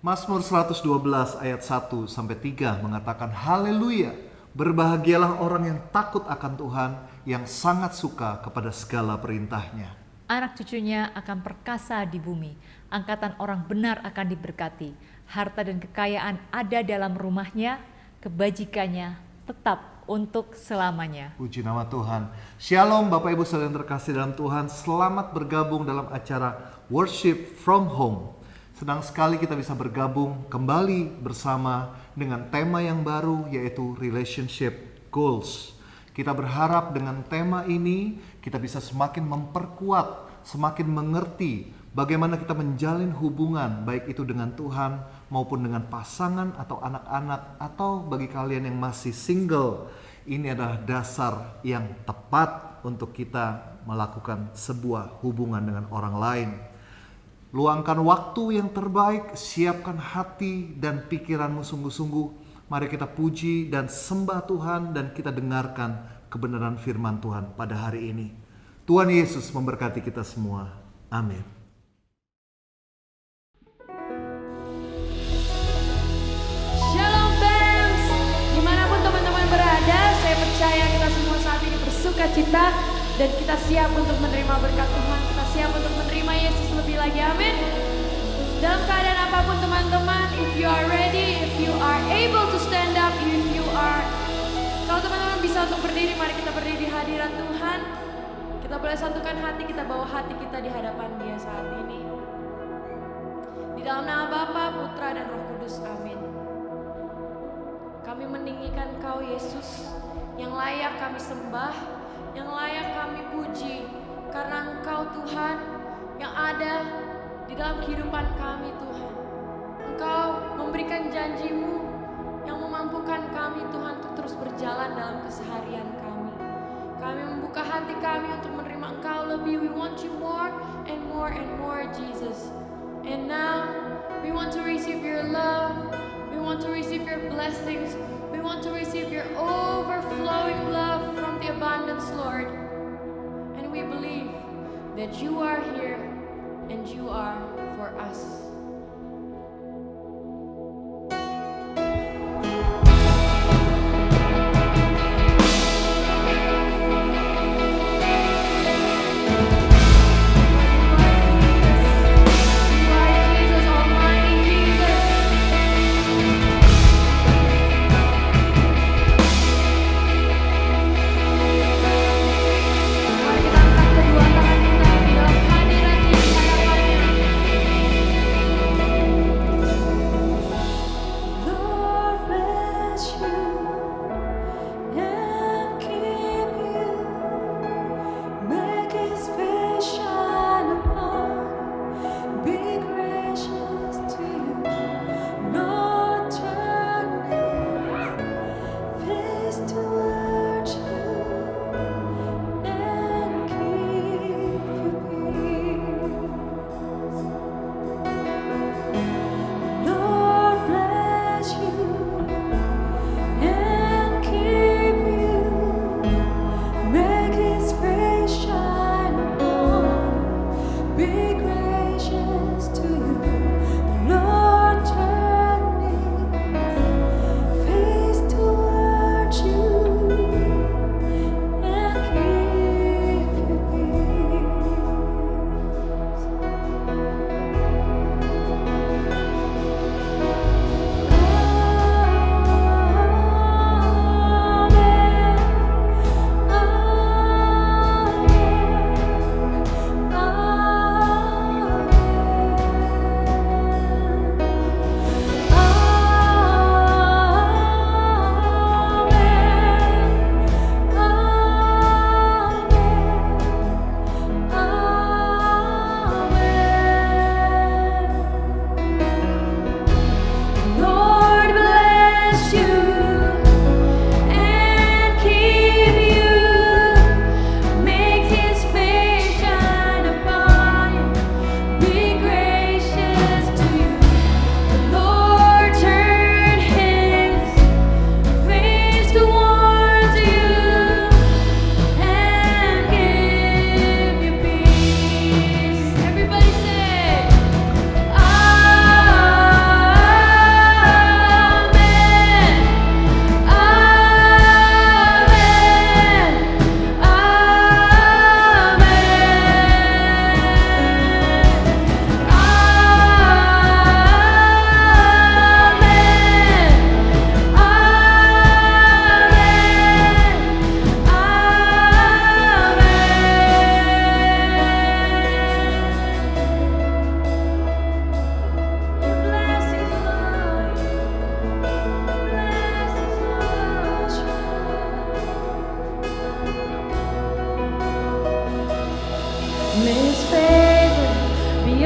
Mazmur 112 ayat 1-3 mengatakan, Haleluya, berbahagialah orang yang takut akan Tuhan, yang sangat suka kepada segala perintahnya. Anak cucunya akan perkasa di bumi, angkatan orang benar akan diberkati, harta dan kekayaan ada dalam rumahnya, kebajikannya tetap untuk selamanya. Puji nama Tuhan. Shalom Bapak Ibu saudara yang terkasih dalam Tuhan, selamat bergabung dalam acara Worship from Home. Senang sekali kita bisa bergabung kembali bersama dengan tema yang baru, yaitu Relationship Goals. Kita berharap dengan tema ini kita bisa semakin memperkuat, semakin mengerti bagaimana kita menjalin hubungan, baik itu dengan Tuhan maupun dengan pasangan atau anak-anak, atau bagi kalian yang masih single. Ini adalah dasar yang tepat untuk kita melakukan sebuah hubungan dengan orang lain. Luangkan waktu yang terbaik, siapkan hati dan pikiranmu sungguh-sungguh. Mari kita puji dan sembah Tuhan dan kita dengarkan kebenaran firman Tuhan pada hari ini. Tuhan Yesus memberkati kita semua. Amin. Shalom fans, dimanapun teman-teman berada, saya percaya kita semua saat ini bersuka cita dan kita siap untuk menerima berkat Tuhan. Kita siap untuk menerima Yesus lebih lagi, amin. Dalam keadaan apapun teman-teman, if you are ready, if you are able to stand up, kalau teman-teman bisa untuk berdiri, mari kita berdiri di hadirat Tuhan. Kita boleh satukan hati, kita bawa hati kita di hadapan Dia saat ini. Di dalam nama Bapa, Putra, dan Roh Kudus, amin. Kami meninggikan Kau Yesus, yang layak kami sembah, yang layak kami puji, karena Engkau Tuhan yang ada di dalam kehidupan kami Tuhan. Engkau memberikan janji-Mu yang memampukan kami Tuhan untuk terus berjalan dalam keseharian kami. Kami membuka hati kami untuk menerima Engkau lebih. We want You more and more and more, Jesus. And now we want to receive Your love. We want to receive Your blessings. We want to receive Your overflowing love from the abundance, Lord. And we believe that You are here and You are for us.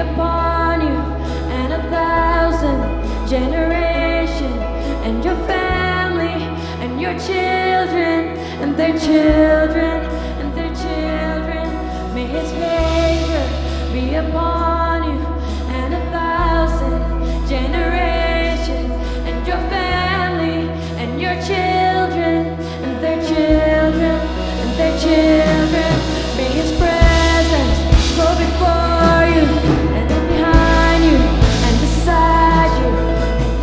upon you and 1,000 generations, and your family and your children and their children and their children. May His favor be upon you and 1,000 generations, and your family and your children and their children and their children. May His presence go before you and then behind you and beside you,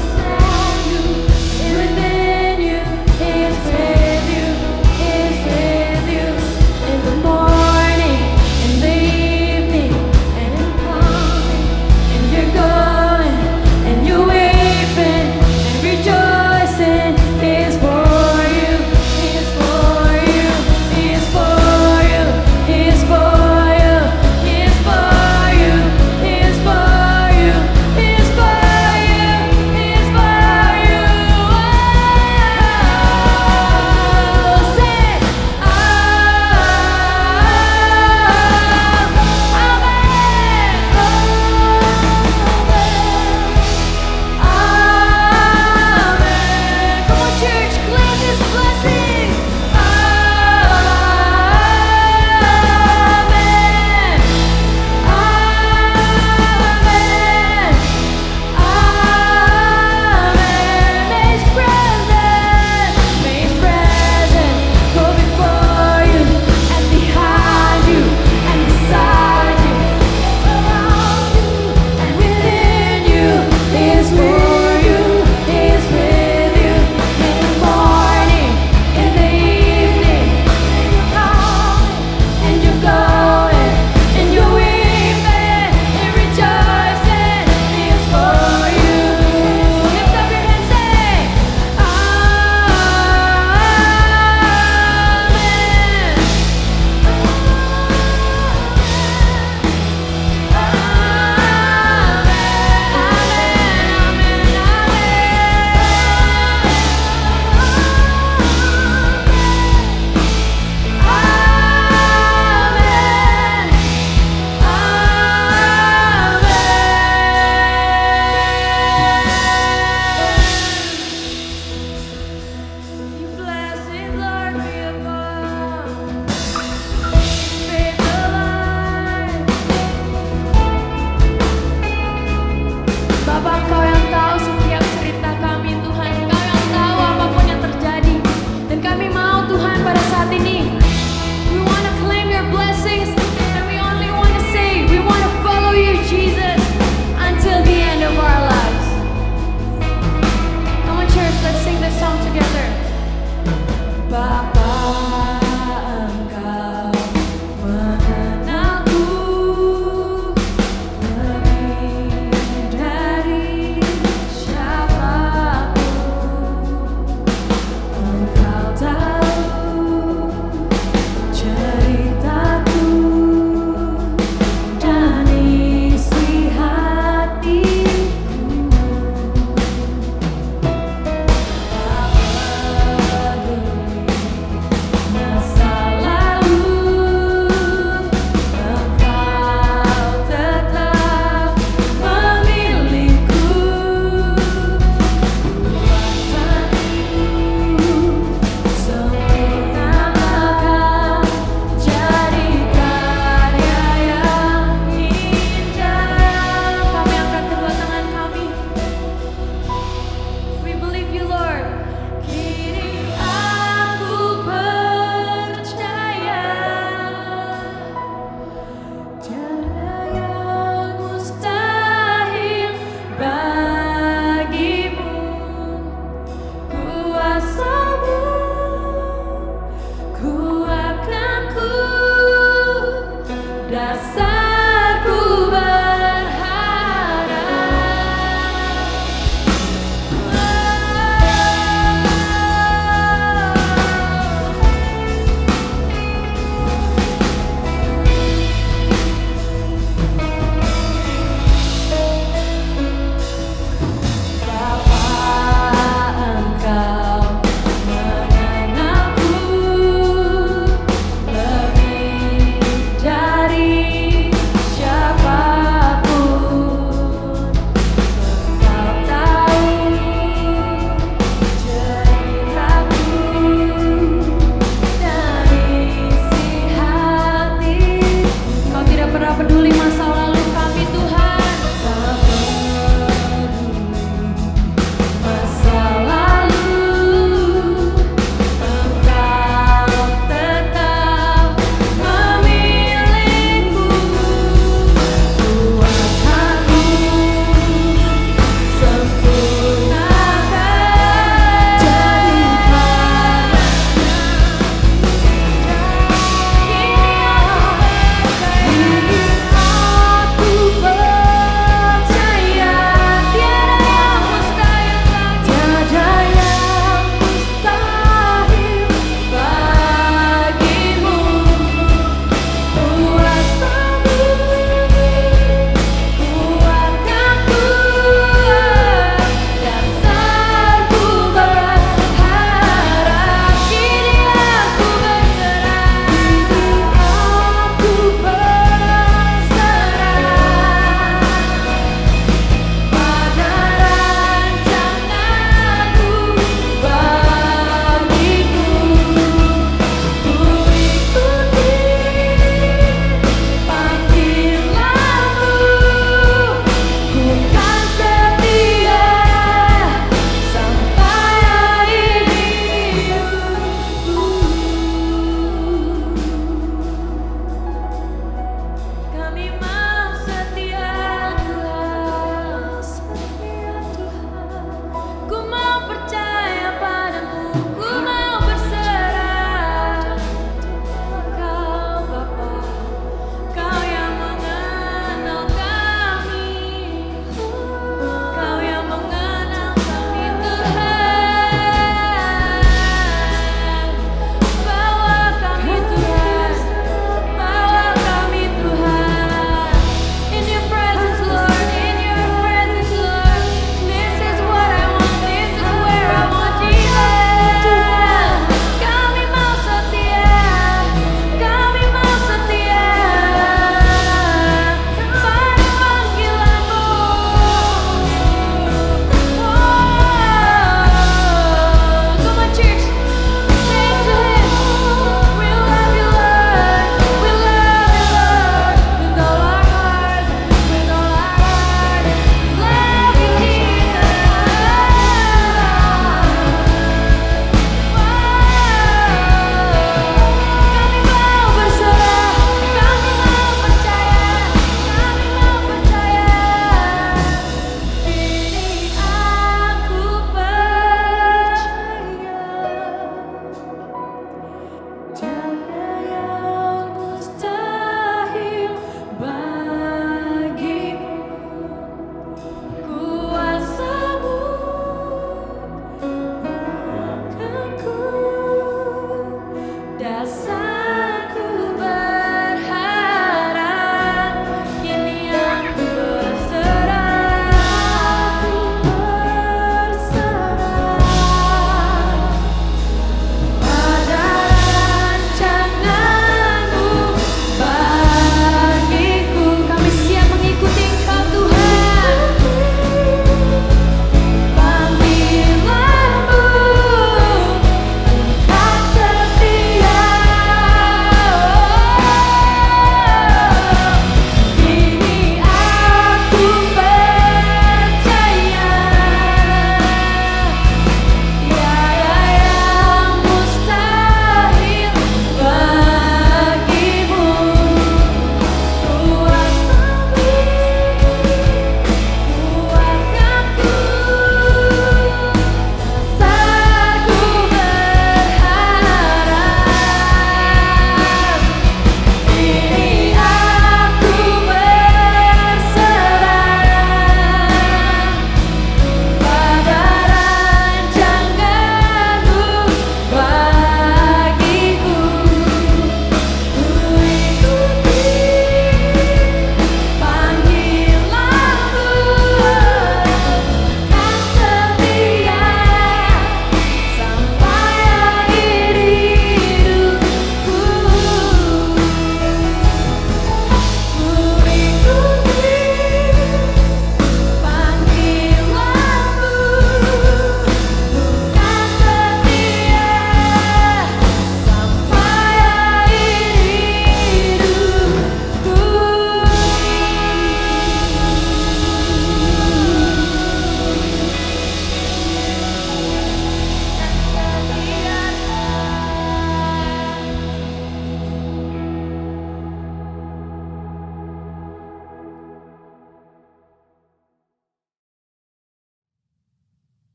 beside you, and within you. He is with you, He is with you in the morning, in the evening, and in the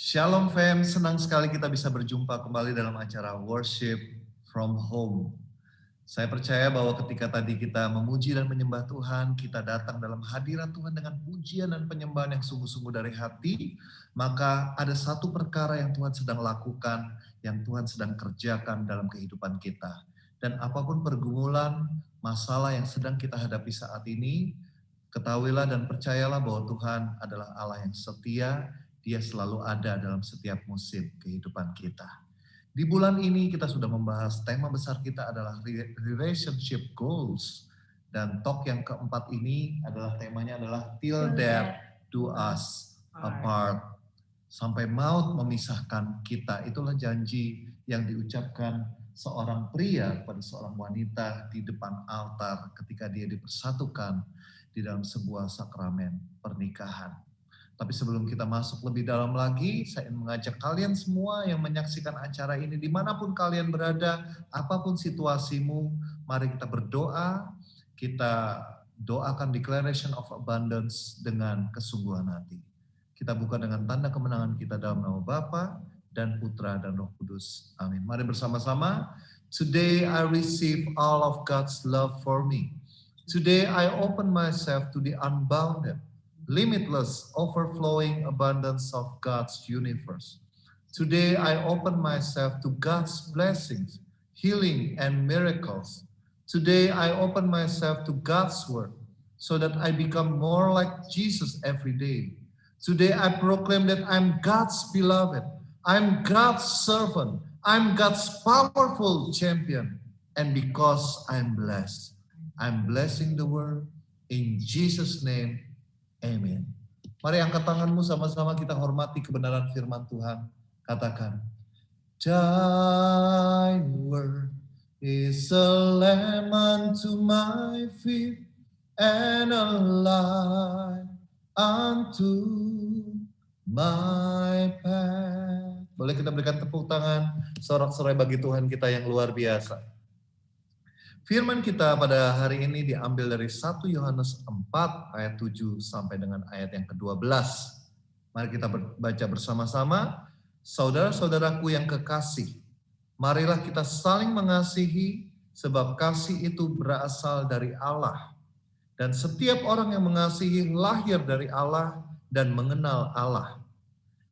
Shalom fam, senang sekali kita bisa berjumpa kembali dalam acara Worship from Home. Saya percaya bahwa ketika tadi kita memuji dan menyembah Tuhan, kita datang dalam hadirat Tuhan dengan pujian dan penyembahan yang sungguh-sungguh dari hati, maka ada satu perkara yang Tuhan sedang lakukan, yang Tuhan sedang kerjakan dalam kehidupan kita. Dan apapun pergumulan, masalah yang sedang kita hadapi saat ini, ketahuilah dan percayalah bahwa Tuhan adalah Allah yang setia, Dia selalu ada dalam setiap musim kehidupan kita. Di bulan ini kita sudah membahas tema besar kita adalah relationship goals. Dan talk yang keempat ini adalah temanya adalah Till Death Do Us Apart. Sampai maut memisahkan kita. Itulah janji yang diucapkan seorang pria pada seorang wanita di depan altar ketika dia dipersatukan di dalam sebuah sakramen pernikahan. Tapi sebelum kita masuk lebih dalam lagi, saya ingin mengajak kalian semua yang menyaksikan acara ini, dimanapun kalian berada, apapun situasimu, mari kita berdoa, kita doakan declaration of abundance dengan kesungguhan hati. Kita buka dengan tanda kemenangan kita dalam nama Bapa dan Putra dan Roh Kudus. Amin. Mari bersama-sama. Today I receive all of God's love for me. Today I open myself to the unbounded, limitless, overflowing abundance of God's universe. Today I open myself to God's blessings, healing, and miracles. Today I open myself to God's word so that I become more like Jesus every day. Today I proclaim that I'm God's beloved, I'm God's servant, I'm God's powerful champion, and because I'm blessed, I'm blessing the world in Jesus' name. Amin. Mari angkat tanganmu sama-sama kita hormati kebenaran firman Tuhan. Katakan, Thy word is a lamp unto my feet and a light unto my path. Boleh kita berikan tepuk tangan sorak-sorai bagi Tuhan kita yang luar biasa. Firman kita pada hari ini diambil dari 1 Yohanes 4 ayat 7 sampai dengan ayat yang ke-12. Mari kita baca bersama-sama. Saudara-saudaraku yang kekasih, marilah kita saling mengasihi sebab kasih itu berasal dari Allah. Dan setiap orang yang mengasihi lahir dari Allah dan mengenal Allah.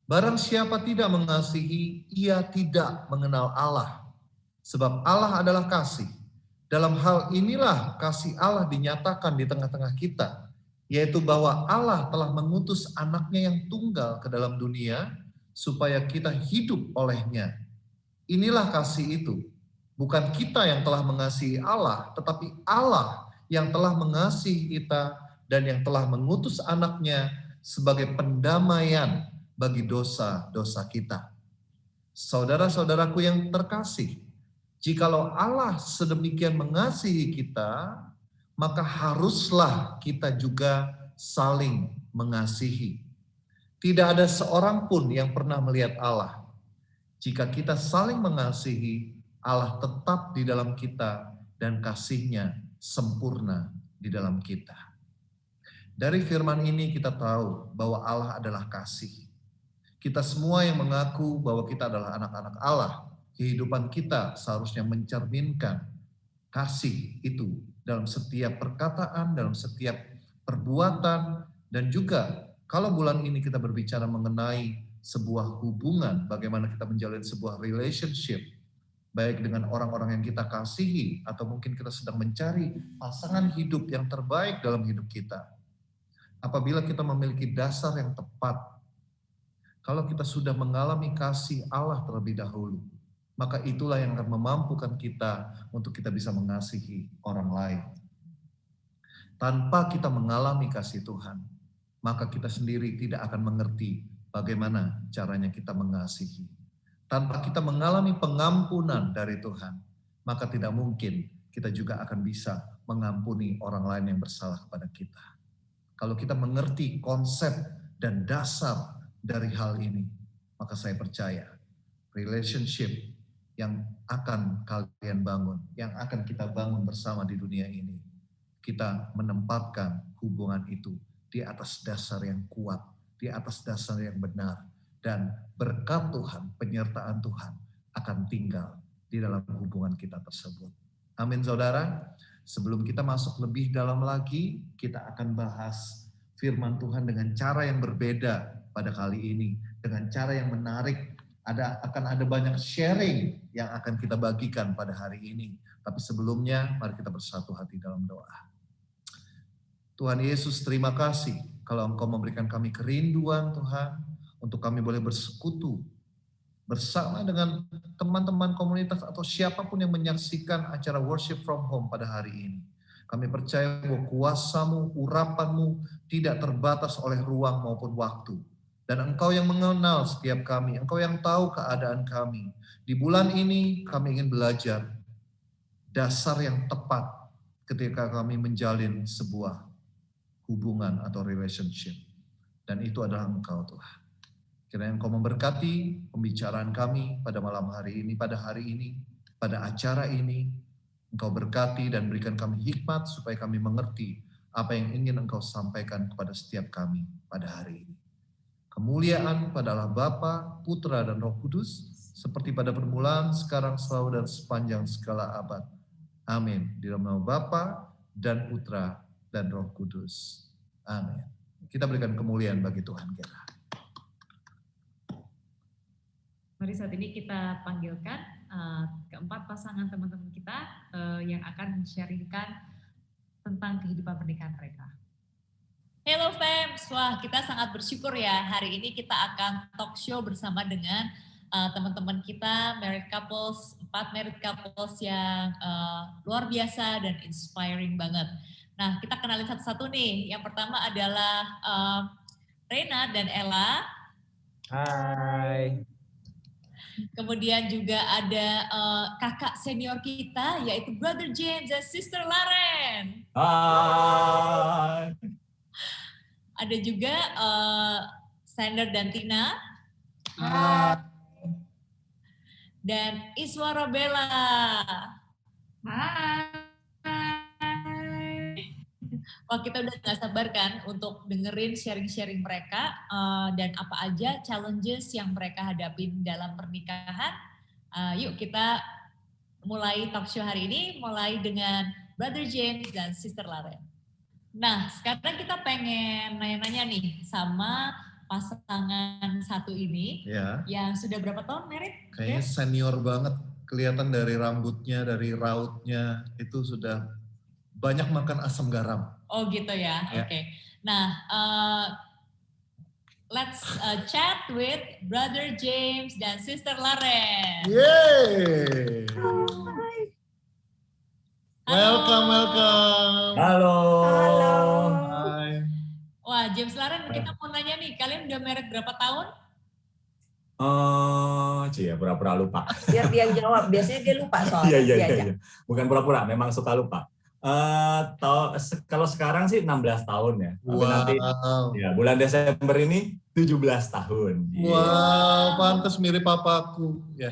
Barang siapa tidak mengasihi, ia tidak mengenal Allah. Sebab Allah adalah kasih. Dalam hal inilah kasih Allah dinyatakan di tengah-tengah kita, yaitu bahwa Allah telah mengutus anaknya yang tunggal ke dalam dunia, supaya kita hidup olehnya. Inilah kasih itu, bukan kita yang telah mengasihi Allah, tetapi Allah yang telah mengasihi kita dan yang telah mengutus anaknya sebagai pendamaian bagi dosa-dosa kita. Saudara-saudaraku yang terkasih, jikalau Allah sedemikian mengasihi kita, maka haruslah kita juga saling mengasihi. Tidak ada seorang pun yang pernah melihat Allah. Jika kita saling mengasihi, Allah tetap di dalam kita dan kasih-Nya sempurna di dalam kita. Dari firman ini kita tahu bahwa Allah adalah kasih. Kita semua yang mengaku bahwa kita adalah anak-anak Allah, kehidupan kita seharusnya mencerminkan kasih itu dalam setiap perkataan, dalam setiap perbuatan, dan juga kalau bulan ini kita berbicara mengenai sebuah hubungan, bagaimana kita menjalin sebuah relationship, baik dengan orang-orang yang kita kasihi, atau mungkin kita sedang mencari pasangan hidup yang terbaik dalam hidup kita. Apabila kita memiliki dasar yang tepat, kalau kita sudah mengalami kasih Allah terlebih dahulu, maka itulah yang akan memampukan kita untuk kita bisa mengasihi orang lain. Tanpa kita mengalami kasih Tuhan, maka kita sendiri tidak akan mengerti bagaimana caranya kita mengasihi. Tanpa kita mengalami pengampunan dari Tuhan, maka tidak mungkin kita juga akan bisa mengampuni orang lain yang bersalah kepada kita. Kalau kita mengerti konsep dan dasar dari hal ini, maka saya percaya relationship yang akan kalian bangun, yang akan kita bangun bersama di dunia ini, kita menempatkan hubungan itu di atas dasar yang kuat, di atas dasar yang benar, dan berkat Tuhan, penyertaan Tuhan akan tinggal di dalam hubungan kita tersebut. Amin saudara. Sebelum kita masuk lebih dalam lagi, kita akan bahas firman Tuhan dengan cara yang berbeda pada kali ini. Dengan cara yang menarik, akan ada banyak sharing yang akan kita bagikan pada hari ini. Tapi sebelumnya, mari kita bersatu hati dalam doa. Tuhan Yesus, terima kasih kalau Engkau memberikan kami kerinduan Tuhan, untuk kami boleh bersekutu bersama dengan teman-teman komunitas atau siapapun yang menyaksikan acara Worship from Home pada hari ini. Kami percaya bahwa kuasa-Mu, urapan-Mu tidak terbatas oleh ruang maupun waktu. Dan Engkau yang mengenal setiap kami, Engkau yang tahu keadaan kami. Di bulan ini kami ingin belajar dasar yang tepat ketika kami menjalin sebuah hubungan atau relationship. Dan itu adalah Engkau Tuhan. Kiranya Engkau memberkati pembicaraan kami pada malam hari ini, pada hari ini, pada acara ini. Engkau berkati dan berikan kami hikmat supaya kami mengerti apa yang ingin Engkau sampaikan kepada setiap kami pada hari ini. Kemuliaan padalah Bapa, Putra, dan Roh Kudus, seperti pada permulaan, sekarang, selalu, dan sepanjang segala abad. Amin. Di dalam nama Bapa dan Putra dan Roh Kudus. Amin. Kita berikan kemuliaan bagi Tuhan kita. Mari saat ini kita panggilkan keempat pasangan teman-teman kita yang akan sharingkan tentang kehidupan pernikahan mereka. Hello fams, wah kita sangat bersyukur ya hari ini kita akan talk show bersama dengan teman-teman kita married couples, 4 married couples yang luar biasa dan inspiring banget. Nah kita kenalin satu-satu nih. Yang pertama adalah Rena dan Ella. Hai. Kemudian juga ada kakak senior kita yaitu Brother James dan Sister Laren. Hai. Ada juga Sander dan Tina. Hai. Dan Iswara Bella. Hai. Wah kita udah gak sabar kan untuk dengerin sharing-sharing mereka dan apa aja challenges yang mereka hadapin dalam pernikahan. Yuk kita mulai talk show hari ini, mulai dengan Brother James dan Sister Laren. Nah sekarang kita pengen nanya-nanya nih sama pasangan satu ini Ya. Yang sudah berapa tahun married? Kayaknya senior banget. Kelihatan dari rambutnya, dari rautnya, itu sudah banyak makan asam garam. Oh gitu ya, Ya. Oke. Nah, let's chat with Brother James dan Sister Laren. Yeay! Halo. Welcome. Halo. Hai. Wah, James Laren, kita mau nanya nih, kalian udah married berapa tahun? Ya pura-pura lupa. Biar dia yang jawab, biasanya dia lupa soalnya. Iya. Bukan pura-pura, memang suka lupa. Kalau sekarang sih 16 tahun ya. Tapi nanti ya, bulan Desember ini 17 tahun. Wow, pantas mirip papaku. Ya.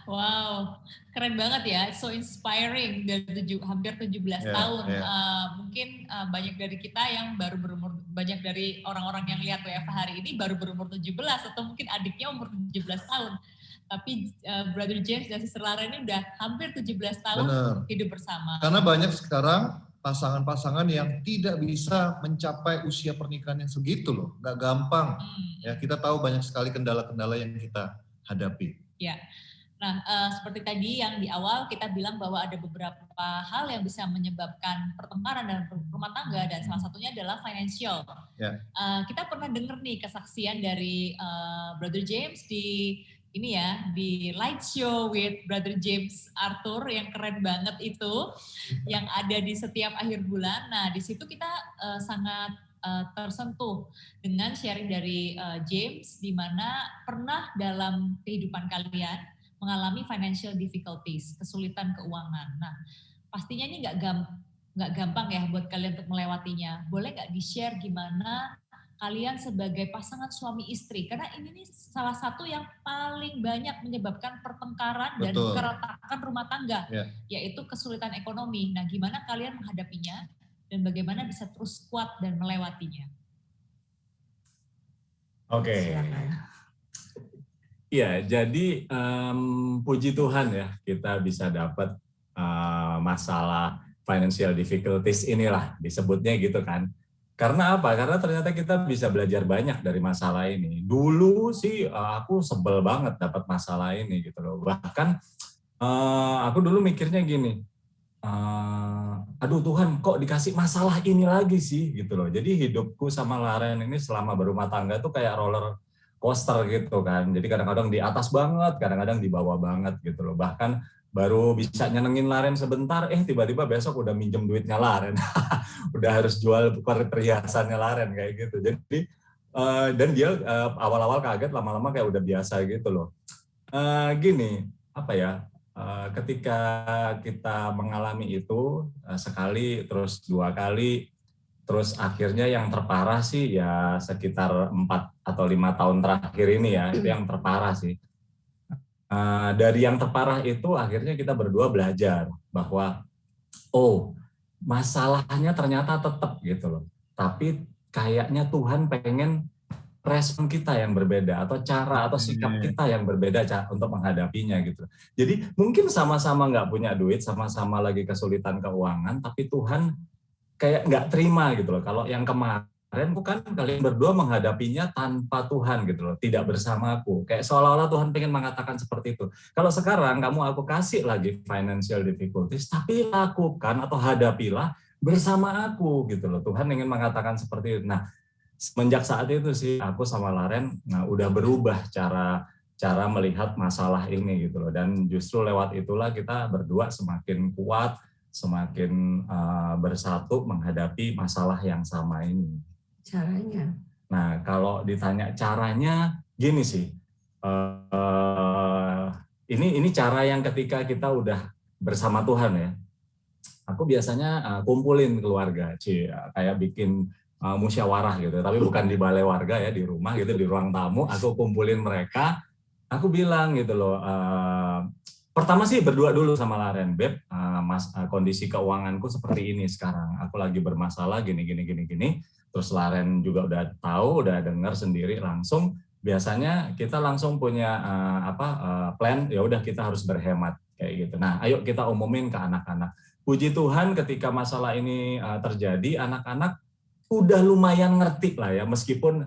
Wow, keren banget ya, so inspiring dari hampir 17 tahun. Mungkin banyak dari kita yang baru berumur, banyak dari orang-orang yang lihat WFH hari ini baru berumur 17 atau mungkin adiknya umur 17 tahun. Tapi Brother James dan Sister Lara ini udah hampir 17 tahun hidup bersama. Karena banyak sekarang pasangan-pasangan yang tidak bisa mencapai usia pernikahan yang segitu loh, nggak gampang. Ya kita tahu banyak sekali kendala-kendala yang kita hadapi. Ya. Nah, seperti tadi yang di awal kita bilang bahwa ada beberapa hal yang bisa menyebabkan pertengkaran dalam rumah tangga dan salah satunya adalah financial. Ya. Kita pernah dengar nih kesaksian dari Brother James di Light Show with Brother James Arthur yang keren banget itu, yang ada di setiap akhir bulan. Nah, di situ kita sangat tersentuh dengan sharing dari James, di mana pernah dalam kehidupan kalian mengalami financial difficulties, kesulitan keuangan. Nah, pastinya ini nggak gampang ya buat kalian untuk melewatinya. Boleh nggak di-share gimana kalian sebagai pasangan suami istri? Karena ini nih salah satu yang paling banyak menyebabkan pertengkaran dan keretakan rumah tangga, yaitu kesulitan ekonomi. Nah, gimana kalian menghadapinya dan bagaimana bisa terus kuat dan melewatinya? Oke. Silakan. Iya, jadi puji Tuhan ya kita bisa dapat masalah financial difficulties inilah disebutnya gitu kan. Karena apa? Karena ternyata kita bisa belajar banyak dari masalah ini. Dulu sih aku sebel banget dapat masalah ini gitu loh. Bahkan aku dulu mikirnya gini, aduh Tuhan kok dikasih masalah ini lagi sih gitu loh. Jadi hidupku sama Laren ini selama berumah tangga tuh kayak roller coaster gitu kan. Jadi kadang-kadang di atas banget, kadang-kadang di bawah banget gitu loh. Bahkan baru bisa nyenengin Laren sebentar, tiba-tiba besok udah minjem duitnya Laren. Udah harus jual perhiasannya Laren kayak gitu. Jadi dan dia awal-awal kaget, lama-lama kayak udah biasa gitu loh. Gini, apa ya? Ketika kita mengalami itu sekali, terus 2 kali, terus akhirnya yang terparah sih ya sekitar 4 atau 5 tahun terakhir ini ya, itu yang terparah sih. Dari yang terparah itu akhirnya kita berdua belajar bahwa masalahnya ternyata tetap gitu loh. Tapi kayaknya Tuhan pengen respon kita yang berbeda atau cara atau sikap kita yang berbeda untuk menghadapinya gitu. Jadi mungkin sama-sama nggak punya duit, sama-sama lagi kesulitan keuangan, tapi Tuhan kayak nggak terima gitu loh. Kalau yang kemarin bukan kalian berdua menghadapinya tanpa Tuhan gitu loh, tidak bersamaku. Kayak seolah-olah Tuhan pengen mengatakan seperti itu. Kalau sekarang aku kasih lagi financial difficulties, tapi lakukan atau hadapilah bersama aku gitu loh. Tuhan ingin mengatakan seperti itu. Nah, semenjak saat itu sih aku sama Laren udah berubah cara melihat masalah ini gitu loh, dan justru lewat itulah kita berdua semakin kuat, semakin bersatu menghadapi masalah yang sama ini. Caranya? Nah, kalau ditanya caranya gini sih, ini cara yang ketika kita udah bersama Tuhan ya. Aku biasanya kumpulin keluarga, kayak bikin musyawarah gitu, tapi bukan di balai warga ya, di rumah gitu, di ruang tamu, aku kumpulin mereka, aku bilang gitu loh, pertama sih berdua dulu sama Laren, Beb, kondisi keuanganku seperti ini sekarang, aku lagi bermasalah gini, terus Laren juga udah tahu, udah dengar sendiri langsung, biasanya kita langsung punya plan, ya udah kita harus berhemat kayak gitu. Nah, ayo kita umumin ke anak-anak. Puji Tuhan ketika masalah ini terjadi, anak-anak udah lumayan ngerti lah ya, meskipun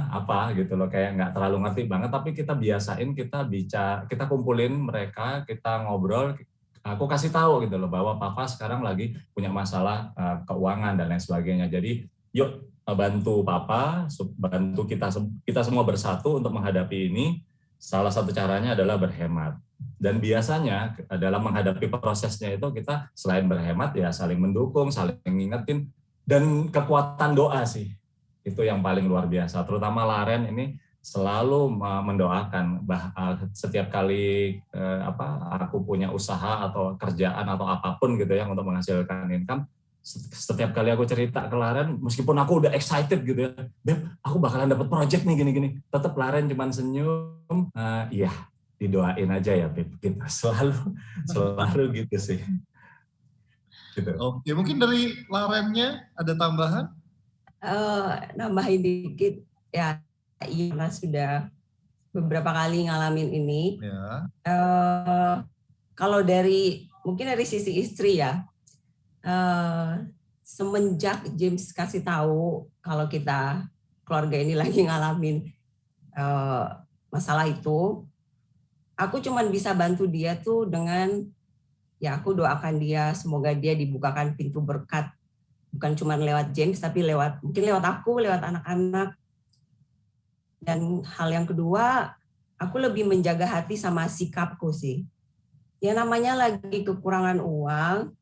apa gitu loh, kayak nggak terlalu ngerti banget, tapi kita biasain, kita kumpulin mereka, kita ngobrol, aku kasih tahu gitu loh bahwa papa sekarang lagi punya masalah keuangan dan lain sebagainya. Jadi yuk bantu papa, bantu kita semua bersatu untuk menghadapi ini. Salah satu caranya adalah berhemat. Dan biasanya dalam menghadapi prosesnya itu kita selain berhemat ya saling mendukung, saling ngingetin, dan kekuatan doa sih, itu yang paling luar biasa. Terutama Laren ini selalu mendoakan, setiap kali aku punya usaha atau kerjaan atau apapun gitu ya untuk menghasilkan income, setiap kali aku cerita ke Laren, meskipun aku udah excited gitu ya, Beb, aku bakalan dapat project nih gini-gini, tetap Laren cuman senyum, iya didoain aja ya Beb, gitu. Selalu gitu sih. Gitu. Oke, mungkin dari Larennya ada tambahan? Nambahin dikit ya, karena sudah beberapa kali ngalamin ini. Ya. Kalau mungkin dari sisi istri ya, semenjak James kasih tahu kalau kita keluarga ini lagi ngalamin masalah itu, aku cuman bisa bantu dia tuh dengan ya aku doakan dia, semoga dia dibukakan pintu berkat, bukan cuma lewat James, tapi mungkin lewat aku, lewat anak-anak. Dan hal yang kedua, aku lebih menjaga hati sama sikapku sih. Ya namanya lagi kekurangan uang,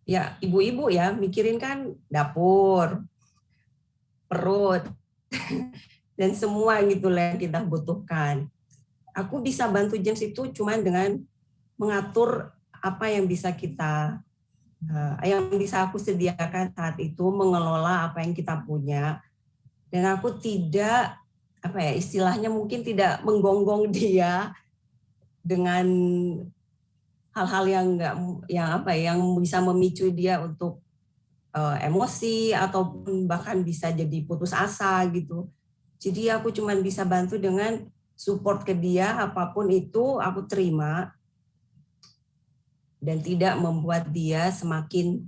ya ibu-ibu ya mikirin kan dapur, perut, dan semua gitu lah yang kita butuhkan. Aku bisa bantu James itu cuma dengan mengatur apa yang bisa yang bisa aku sediakan saat itu, mengelola apa yang kita punya, dan aku tidak istilahnya mungkin tidak menggonggong dia dengan hal-hal yang bisa memicu dia untuk emosi ataupun bahkan bisa jadi putus asa gitu. Jadi aku cuman bisa bantu dengan support ke dia, apapun itu aku terima dan tidak membuat dia semakin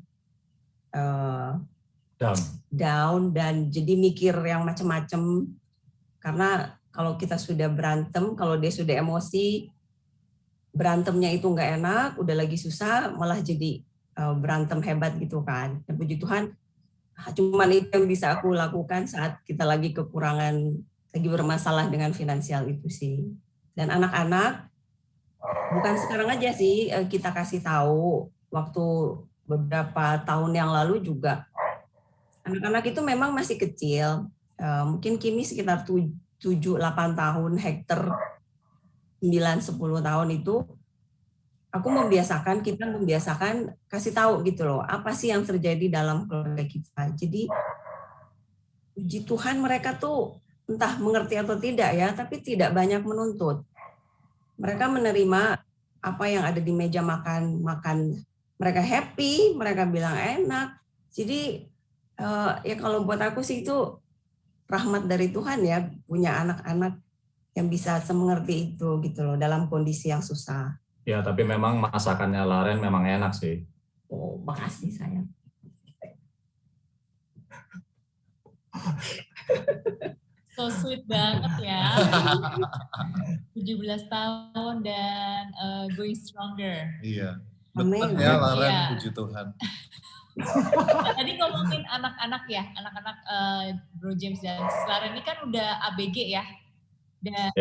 down dan jadi mikir yang macam-macam. Karena kalau kita sudah berantem, kalau dia sudah emosi, berantemnya itu nggak enak, udah lagi susah, malah jadi berantem hebat gitu kan. Dan puji Tuhan, cuman itu yang bisa aku lakukan saat kita lagi kekurangan, lagi bermasalah dengan finansial itu sih. Dan anak-anak, bukan sekarang aja sih kita kasih tahu, waktu beberapa tahun yang lalu juga, anak-anak itu memang masih kecil, mungkin Kimi sekitar 7-8 tahun, Hector 9-10 tahun itu, aku kita membiasakan kasih tahu gitu loh, apa sih yang terjadi dalam keluarga kita. Jadi puji Tuhan mereka tuh entah mengerti atau tidak ya, tapi tidak banyak menuntut. Mereka menerima apa yang ada di meja makan. Mereka happy, mereka bilang enak. Jadi ya kalau buat aku sih itu rahmat dari Tuhan ya, punya anak-anak yang bisa semengerti itu gitu loh dalam kondisi yang susah. Ya, tapi memang masakannya Laren memang enak sih. Oh, makasih sayang. So sweet banget ya. 17 tahun dan going stronger. Iya. Amin. Betul ya Laren, Iya. puji Tuhan. Tadi ngomongin anak-anak ya, anak-anak Bro James dan Sis Laren ini kan udah ABG ya. Dan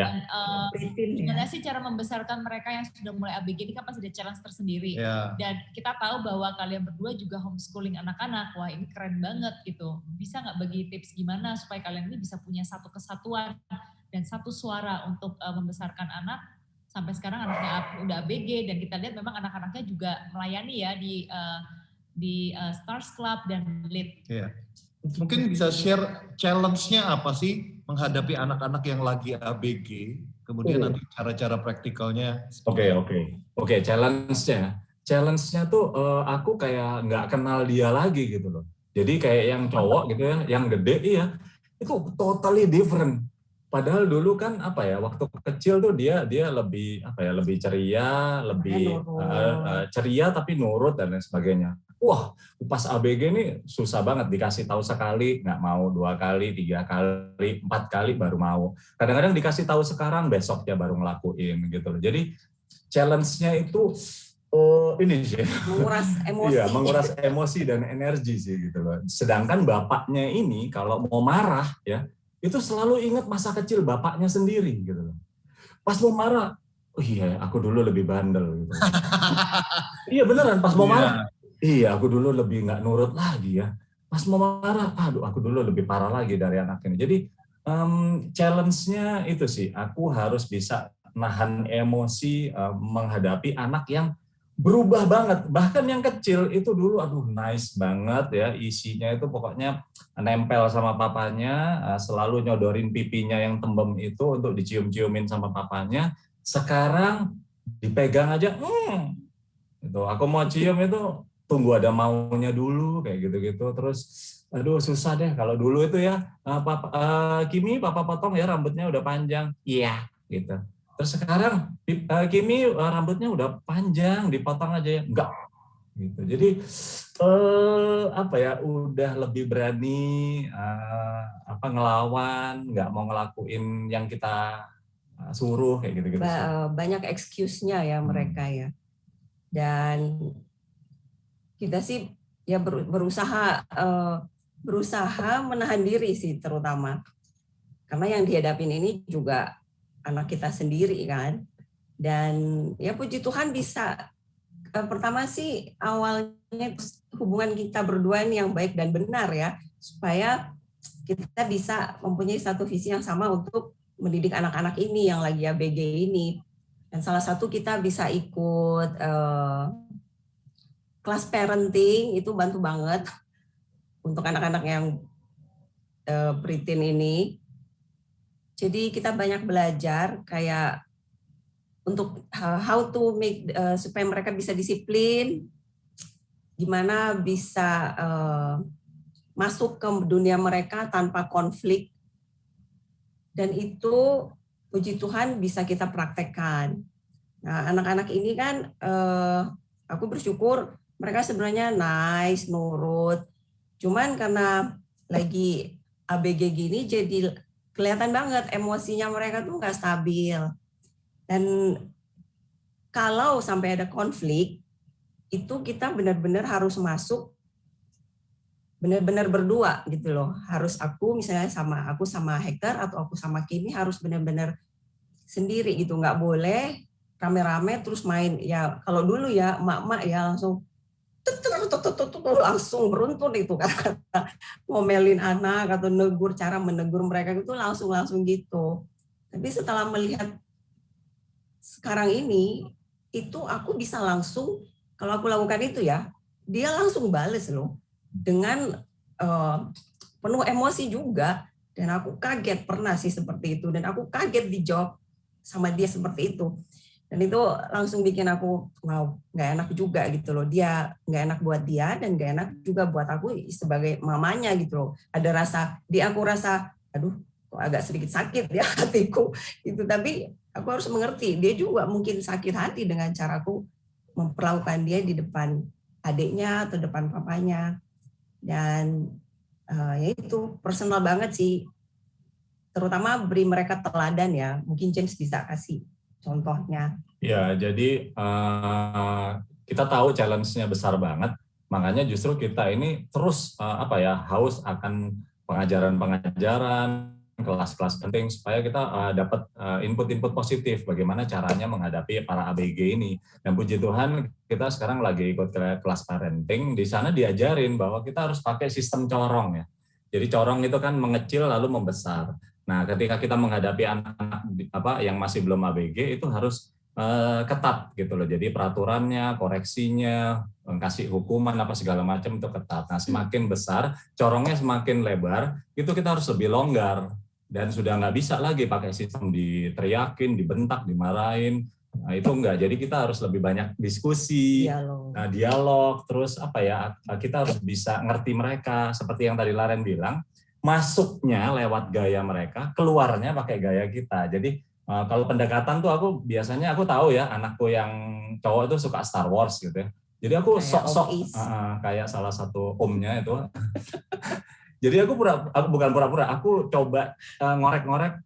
gimana sih cara membesarkan mereka yang sudah mulai ABG ini kan pasti ada challenge tersendiri. Ya. Dan kita tahu bahwa kalian berdua juga homeschooling anak-anak. Wah ini keren banget gitu. Bisa nggak bagi tips gimana supaya kalian ini bisa punya satu kesatuan dan satu suara untuk membesarkan anak. Sampai sekarang anaknya udah ABG dan kita lihat memang anak-anaknya juga melayani ya di Stars Club dan Lead. Iya. Mungkin bisa share challenge-nya apa sih menghadapi anak-anak yang lagi ABG, kemudian nanti cara-cara praktikalnya. Oke, challenge-nya tuh aku kayak nggak kenal dia lagi gitu loh. Jadi kayak yang cowok gitu ya, yang gede itu totally different. Padahal dulu kan waktu kecil tuh dia lebih lebih ceria, lebih ceria tapi nurut dan lain sebagainya. Wah, pas ABG ini susah banget, dikasih tahu sekali nggak mau, 2 kali, 3 kali, 4 kali baru mau. Kadang-kadang dikasih tahu sekarang, besoknya baru ngelakuin gitu loh. Jadi challenge-nya itu ini sih, menguras emosi. Iya, menguras emosi dan energi sih gitu loh. Sedangkan bapaknya ini kalau mau marah ya, itu selalu ingat masa kecil bapaknya sendiri gitu loh. Pas mau marah, oh iya aku dulu lebih bandel gitu. Iya beneran, pas mau marah. Iya, aku dulu lebih nggak nurut lagi ya. Pas mau marah, aduh aku dulu lebih parah lagi dari anak ini. Jadi challenge-nya itu sih, aku harus bisa nahan emosi menghadapi anak yang berubah banget. Bahkan yang kecil itu dulu, aduh nice banget ya, isinya itu pokoknya nempel sama papanya, selalu nyodorin pipinya yang tembem itu untuk dicium-ciumin sama papanya. Sekarang dipegang aja, itu aku mau cium itu tunggu ada maunya dulu kayak gitu-gitu. Terus aduh susah deh kalau dulu itu ya Kimi papa potong ya rambutnya udah panjang, iya gitu. Terus sekarang Kimi rambutnya udah panjang, dipotong aja ya, enggak gitu. Jadi udah lebih berani ngelawan, nggak mau ngelakuin yang kita suruh kayak gitu-gitu. Banyak excuse-nya ya mereka ya. Dan kita sih ya berusaha menahan diri sih, terutama karena yang dihadapin ini juga anak kita sendiri kan. Dan ya puji Tuhan bisa, pertama sih awalnya hubungan kita berdua ini yang baik dan benar ya, supaya kita bisa mempunyai satu visi yang sama untuk mendidik anak-anak ini yang lagi ABG ini. Dan salah satu kita bisa ikut kelas parenting, itu bantu banget untuk anak-anak yang preteen ini. Jadi kita banyak belajar kayak untuk how to make supaya mereka bisa disiplin gimana bisa masuk ke dunia mereka tanpa konflik, dan itu puji Tuhan bisa kita praktekkan. Nah, anak-anak ini kan aku bersyukur mereka sebenarnya nice, nurut. Cuman karena lagi ABG gini jadi kelihatan banget emosinya mereka tuh nggak stabil. Dan kalau sampai ada konflik, itu kita benar-benar harus masuk, benar-benar berdua gitu loh. Harus aku misalnya sama Hector atau aku sama Kimi harus benar-benar sendiri gitu, nggak boleh rame-rame terus main. Ya kalau dulu ya emak-emak ya langsung beruntun itu kan, ngomelin anak atau negur, cara menegur mereka itu langsung gitu. Tapi setelah melihat sekarang ini, itu aku bisa langsung, kalau aku lakukan itu ya, dia langsung bales loh, dengan penuh emosi juga. Dan aku kaget, pernah sih seperti itu, dan aku kaget dijawab sama dia seperti itu. Dan itu langsung bikin aku, wow, nggak enak juga gitu loh. Dia nggak enak buat dia, dan nggak enak juga buat aku sebagai mamanya gitu loh. Ada rasa, aku rasa, aduh, kok agak sedikit sakit ya hatiku. Itu, tapi aku harus mengerti, dia juga mungkin sakit hati dengan caraku memperlakukan dia di depan adiknya atau depan papanya. Dan ya itu personal banget sih. Terutama beri mereka teladan ya. Mungkin James bisa kasih contohnya. Ya, jadi kita tahu challenge-nya besar banget, makanya justru kita ini terus haus akan pengajaran-pengajaran, kelas-kelas penting supaya kita dapat input-input positif bagaimana caranya menghadapi para ABG ini. Dan puji Tuhan kita sekarang lagi ikut kelas parenting, di sana diajarin bahwa kita harus pakai sistem corong ya. Jadi corong itu kan mengecil lalu membesar. Nah, ketika kita menghadapi anak-anak yang masih belum ABG itu harus ketat gitu loh. Jadi peraturannya, koreksinya, kasih hukuman apa segala macam itu ketat. Nah, semakin besar, corongnya semakin lebar, itu kita harus lebih longgar. Dan sudah nggak bisa lagi pakai sistem diteriakin, dibentak, dimarahin. Nah, itu enggak. Jadi kita harus lebih banyak diskusi, dialog, terus kita harus bisa ngerti mereka. Seperti yang tadi Laren bilang, masuknya lewat gaya mereka, keluarnya pakai gaya kita. Jadi kalau pendekatan tuh aku tahu ya, anakku yang cowok itu suka Star Wars gitu ya. Jadi aku sok-sok kayak salah satu omnya itu. Jadi aku bukan pura-pura, aku coba ngorek-ngorek,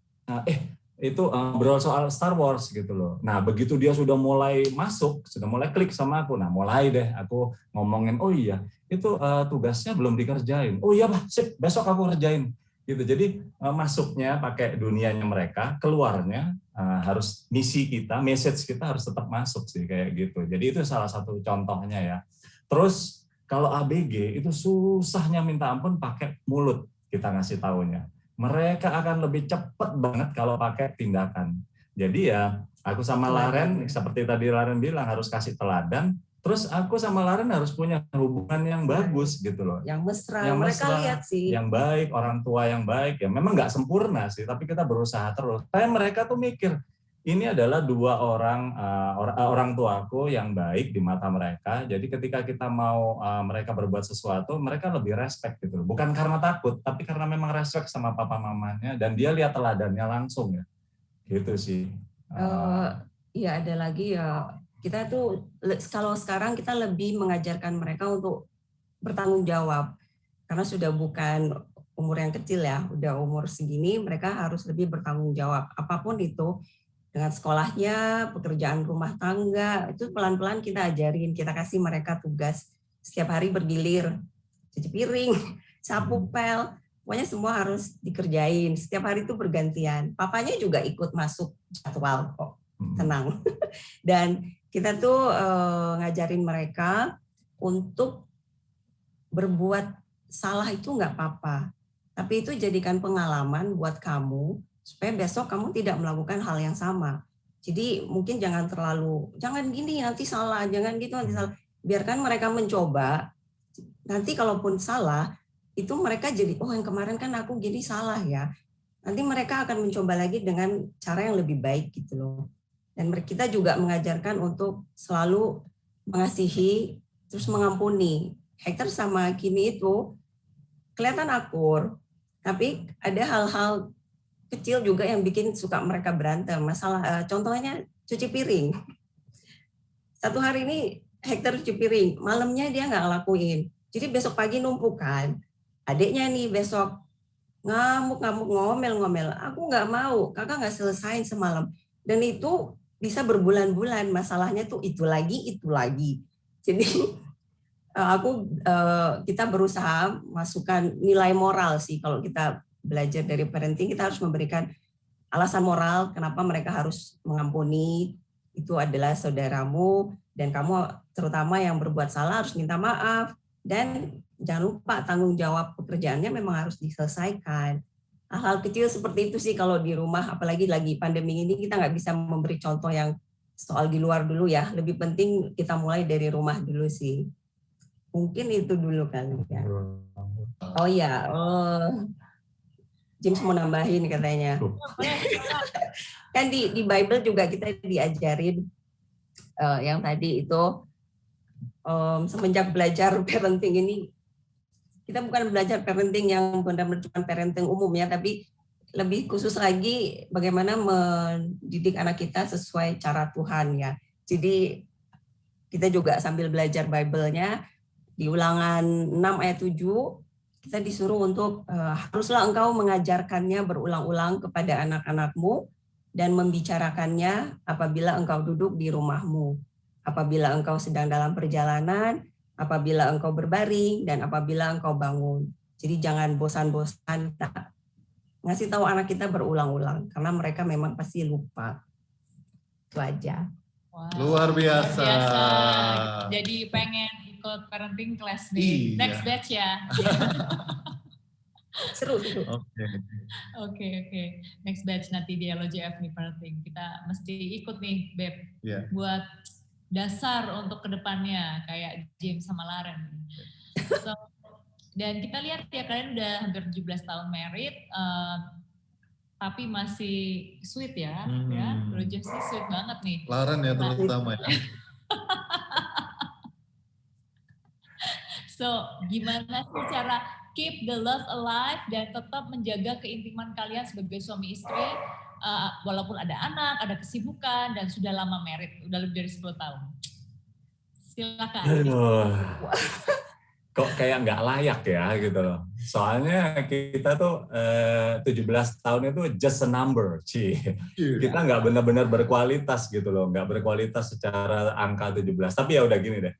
itu ngobrol soal Star Wars gitu loh. Nah, begitu dia sudah mulai masuk, sudah mulai klik sama aku, nah mulai deh aku ngomongin, oh iya, itu tugasnya belum dikerjain. Oh iya, Pak, sip, besok aku kerjain. Gitu. Jadi masuknya pakai dunianya mereka, keluarnya harus misi kita, message kita harus tetap masuk sih kayak gitu. Jadi itu salah satu contohnya ya. Terus kalau ABG itu susahnya minta ampun pakai mulut kita ngasih taunya. Mereka akan lebih cepat banget kalau pakai tindakan. Jadi ya aku sama Laren, seperti tadi Laren bilang harus kasih teladan. Terus aku sama Laren harus punya hubungan yang bagus gitu loh. Yang mesra, mereka lihat sih. Yang baik, orang tua yang baik. Ya memang nggak sempurna sih, tapi kita berusaha terus. Tapi mereka tuh mikir, ini adalah dua orang tuaku yang baik di mata mereka. Jadi ketika kita mau mereka berbuat sesuatu, mereka lebih respect gitu loh. Bukan karena takut, tapi karena memang respect sama papa mamanya. Dan dia lihat teladannya langsung ya. Gitu sih. Iya, ada lagi ya. Kita tuh kalau sekarang kita lebih mengajarkan mereka untuk bertanggung jawab, karena sudah bukan umur yang kecil ya, udah umur segini mereka harus lebih bertanggung jawab apapun itu, dengan sekolahnya, pekerjaan rumah tangga, itu pelan-pelan kita ajarin, kita kasih mereka tugas setiap hari bergilir, cuci piring, sapu pel, pokoknya semua harus dikerjain, setiap hari itu bergantian. Papanya juga ikut masuk jadwal kok, tenang. Dan kita tuh ngajarin mereka untuk berbuat salah itu nggak apa-apa, tapi itu jadikan pengalaman buat kamu supaya besok kamu tidak melakukan hal yang sama. Jadi mungkin jangan gini nanti salah, jangan gitu nanti salah. Biarkan mereka mencoba. Nanti kalaupun salah, itu mereka jadi yang kemarin kan aku gini salah ya. Nanti mereka akan mencoba lagi dengan cara yang lebih baik gitu loh. Dan kita juga mengajarkan untuk selalu mengasihi, terus mengampuni. Hector sama Kimi itu kelihatan akur, tapi ada hal-hal kecil juga yang bikin suka mereka berantem. Masalah contohnya cuci piring. Satu hari ini Hector cuci piring, malamnya dia nggak ngelakuin. Jadi besok pagi numpuk kan. Adiknya nih besok ngamuk-ngamuk, ngomel-ngomel. Aku nggak mau, kakak nggak selesain semalam. Dan itu bisa berbulan-bulan. Masalahnya tuh itu lagi. Jadi kita berusaha masukkan nilai moral sih. Kalau kita belajar dari parenting, kita harus memberikan alasan moral kenapa mereka harus mengampuni. Itu adalah saudaramu, dan kamu terutama yang berbuat salah harus minta maaf. Dan jangan lupa tanggung jawab pekerjaannya memang harus diselesaikan. Hal-hal kecil seperti itu sih kalau di rumah, apalagi lagi pandemi ini kita nggak bisa memberi contoh yang soal di luar dulu ya. Lebih penting kita mulai dari rumah dulu sih. Mungkin itu dulu kali ya. Oh iya, James mau nambahin katanya. Kan di Bible juga kita diajarin yang tadi itu semenjak belajar parenting ini, kita bukan belajar parenting yang benar-benar cuma parenting umum ya, tapi lebih khusus lagi bagaimana mendidik anak kita sesuai cara Tuhan ya. Jadi kita juga sambil belajar Bible-nya, di Ulangan 6 ayat 7 kita disuruh untuk haruslah engkau mengajarkannya berulang-ulang kepada anak-anakmu dan membicarakannya apabila engkau duduk di rumahmu, apabila engkau sedang dalam perjalanan, apabila engkau berbaring, dan apabila engkau bangun. Jadi jangan bosan-bosan ngasih tahu anak kita berulang-ulang, karena mereka memang pasti lupa. Itu aja. Wow. Luar biasa. Jadi pengen ikut parenting class nih. Iya. Next batch ya. Seru. Oke. Next batch nanti di LOJF nih parenting. Kita mesti ikut nih, Beb. Iya. Buat dasar untuk kedepannya kayak James sama Laren. So, dan kita lihat ya kalian udah hampir 17 tahun married, tapi masih sweet ya, ya. Bro James sih sweet banget nih. Laren ya terutama ya. So, gimana sih cara keep the love alive dan tetap menjaga keintiman kalian sebagai suami istri, walaupun ada anak, ada kesibukan, dan sudah lama married, udah lebih dari 10 tahun. Silakan. Aduh. Kok kayak nggak layak ya gitu loh. Soalnya kita tuh 17 tahun itu just a number, Kita nggak benar-benar berkualitas gitu loh, nggak berkualitas secara angka 17. Tapi ya udah gini deh.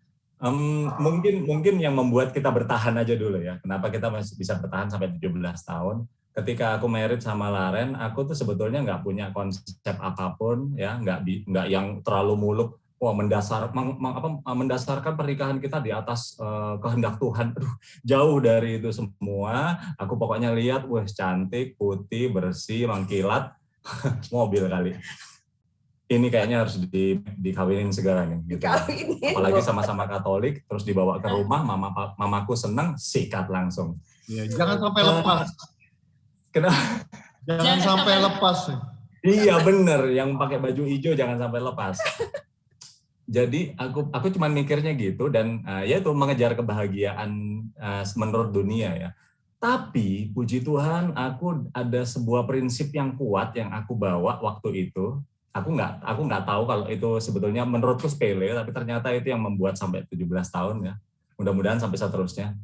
Mungkin yang membuat kita bertahan aja dulu ya. Kenapa kita masih bisa bertahan sampai 17 tahun? Ketika aku married sama Laren, aku tuh sebetulnya nggak punya konsep apapun ya, nggak yang terlalu muluk. Wah, mendasarkan pernikahan kita di atas kehendak Tuhan. Aduh, jauh dari itu semua. Aku pokoknya lihat, wah cantik, putih, bersih, mengkilat, mobil kali. Ini kayaknya harus dikawinin segala nih. Gitu. Apalagi sama-sama Katolik, terus dibawa ke rumah, mamaku senang, sikat langsung. Ya, jangan sampai lepas. Kenapa? Jangan sampai lepas. Iya bener, yang pakai baju hijau jangan sampai lepas. Jadi aku cuma mikirnya gitu, dan ya itu mengejar kebahagiaan menurut dunia ya. Tapi puji Tuhan aku ada sebuah prinsip yang kuat yang aku bawa waktu itu. Aku nggak tahu kalau itu sebetulnya menurutku sepele, tapi ternyata itu yang membuat sampai 17 tahun ya. Mudah-mudahan sampai seterusnya.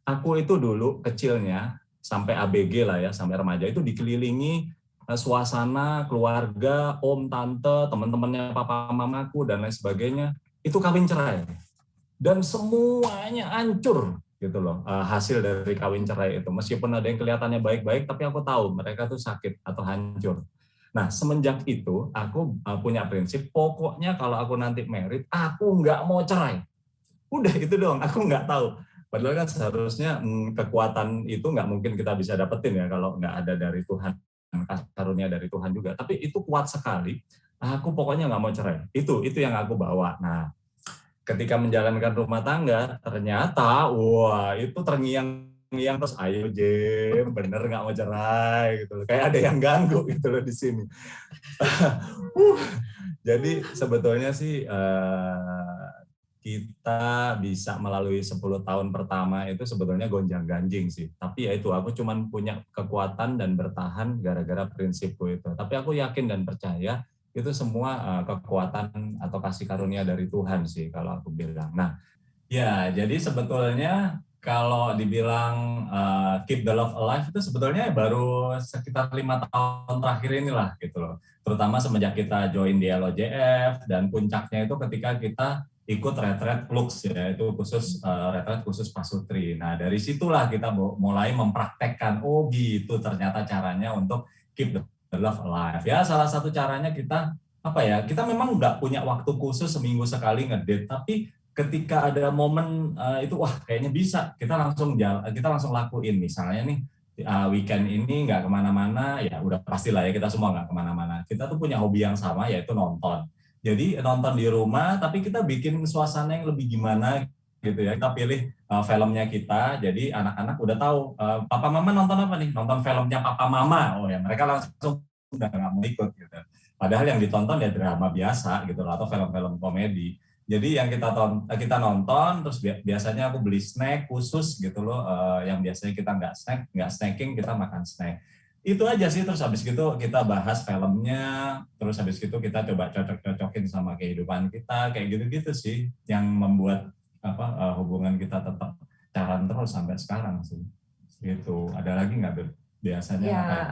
Aku itu dulu kecilnya sampai ABG lah ya, sampai remaja itu dikelilingi suasana keluarga, om, tante, teman-temannya papa mamaku dan lain sebagainya, itu kawin cerai. Dan semuanya hancur gitu loh, hasil dari kawin cerai itu. Meskipun ada yang kelihatannya baik-baik, tapi aku tahu mereka tuh sakit atau hancur. Nah, semenjak itu aku punya prinsip, pokoknya kalau aku nanti married, aku nggak mau cerai. Udah itu doang, aku nggak tahu. Padahal kan seharusnya kekuatan itu nggak mungkin kita bisa dapetin ya kalau nggak ada dari Tuhan, karunia dari Tuhan juga. Tapi itu kuat sekali. Aku pokoknya nggak mau cerai. Itu yang aku bawa. Nah, ketika menjalankan rumah tangga, ternyata wah itu terngiang-ngiang terus, ayo Jem, bener nggak mau cerai gitu. Kayak ada yang ganggu gitu loh di sini. Jadi sebetulnya sih kita bisa melalui 10 tahun pertama itu sebetulnya gonjang-ganjing sih. Tapi ya itu, aku cuman punya kekuatan dan bertahan gara-gara prinsipku itu. Tapi aku yakin dan percaya itu semua kekuatan atau kasih karunia dari Tuhan sih kalau aku bilang. Nah, ya jadi sebetulnya kalau dibilang keep the love alive itu sebetulnya baru sekitar 5 tahun terakhir inilah gitu loh. Terutama semenjak kita join di LOJF, dan puncaknya itu ketika kita ikut retret Lux ya, itu khusus retret khusus pasutri. Nah dari situlah kita mulai mempraktekkan, oh gitu ternyata caranya untuk keep the love alive. Ya salah satu caranya kita apa ya, kita memang nggak punya waktu khusus seminggu sekali ngedate, tapi ketika ada momen itu wah kayaknya bisa, kita langsung lakuin. Misalnya nih weekend ini nggak kemana-mana, ya udah pastilah ya kita semua nggak kemana-mana. Kita tuh punya hobi yang sama, yaitu nonton. Jadi nonton di rumah, tapi kita bikin suasana yang lebih gimana gitu ya. Kita pilih filmnya kita, jadi anak-anak udah tahu papa mama nonton apa nih? Nonton filmnya papa mama. Oh ya, mereka langsung udah nggak mau ikut gitu. Padahal yang ditonton ya drama biasa gitu atau film-film komedi. Jadi yang kita nonton, terus biasanya aku beli snack khusus gitu loh, yang biasanya kita nggak snacking, kita makan snack. Itu aja sih. Terus habis gitu kita bahas filmnya, terus habis gitu kita coba cocok-cocokin sama kehidupan kita, kayak gitu-gitu sih yang membuat hubungan kita tetap jalan terus sampai sekarang sih. Gitu. Ada lagi nggak Beb? Biasanya Ya, kayak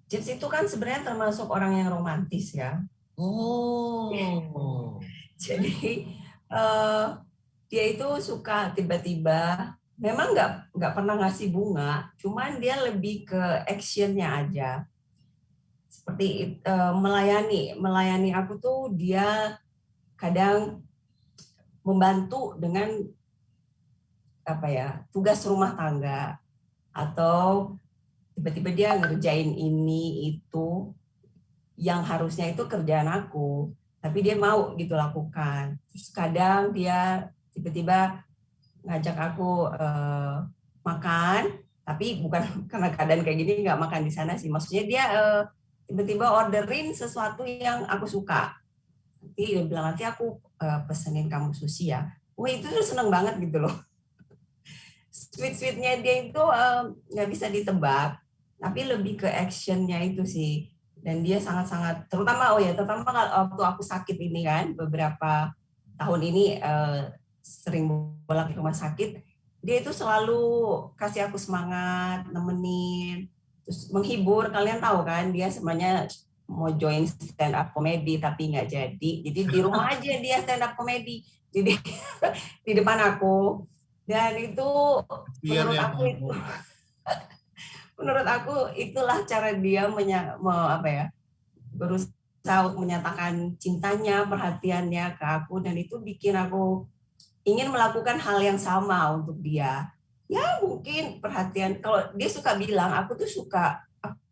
James itu kan sebenarnya termasuk orang yang romantis ya. Oh. Jadi dia itu suka tiba-tiba, memang nggak pernah ngasih bunga, cuman dia lebih ke actionnya aja. Seperti melayani aku tuh, dia kadang membantu dengan tugas rumah tangga, atau tiba-tiba dia ngerjain ini itu yang harusnya itu kerjaan aku, tapi dia mau gitu lakukan. Terus kadang dia tiba-tiba ngajak aku makan, tapi bukan karena keadaan kayak gini nggak makan di sana sih. Maksudnya dia tiba-tiba orderin sesuatu yang aku suka. Nanti dia bilang, nanti aku pesenin kamu sushi ya. Wah itu tuh seneng banget gitu loh. Sweet-sweetnya dia itu nggak bisa ditebak, tapi lebih ke actionnya itu sih. Dan dia sangat-sangat, terutama waktu aku sakit ini kan, beberapa tahun ini sering bolak ke rumah sakit, dia itu selalu kasih aku semangat, nemenin, terus menghibur. Kalian tahu kan, dia sebenarnya mau join stand up comedy tapi nggak jadi. Jadi di rumah aja dia stand up comedy. Jadi di depan aku. Dan itu menurut aku itulah cara dia berusaha untuk menyatakan cintanya, perhatiannya ke aku, dan itu bikin aku ingin melakukan hal yang sama untuk dia. Ya mungkin perhatian, kalau dia suka bilang aku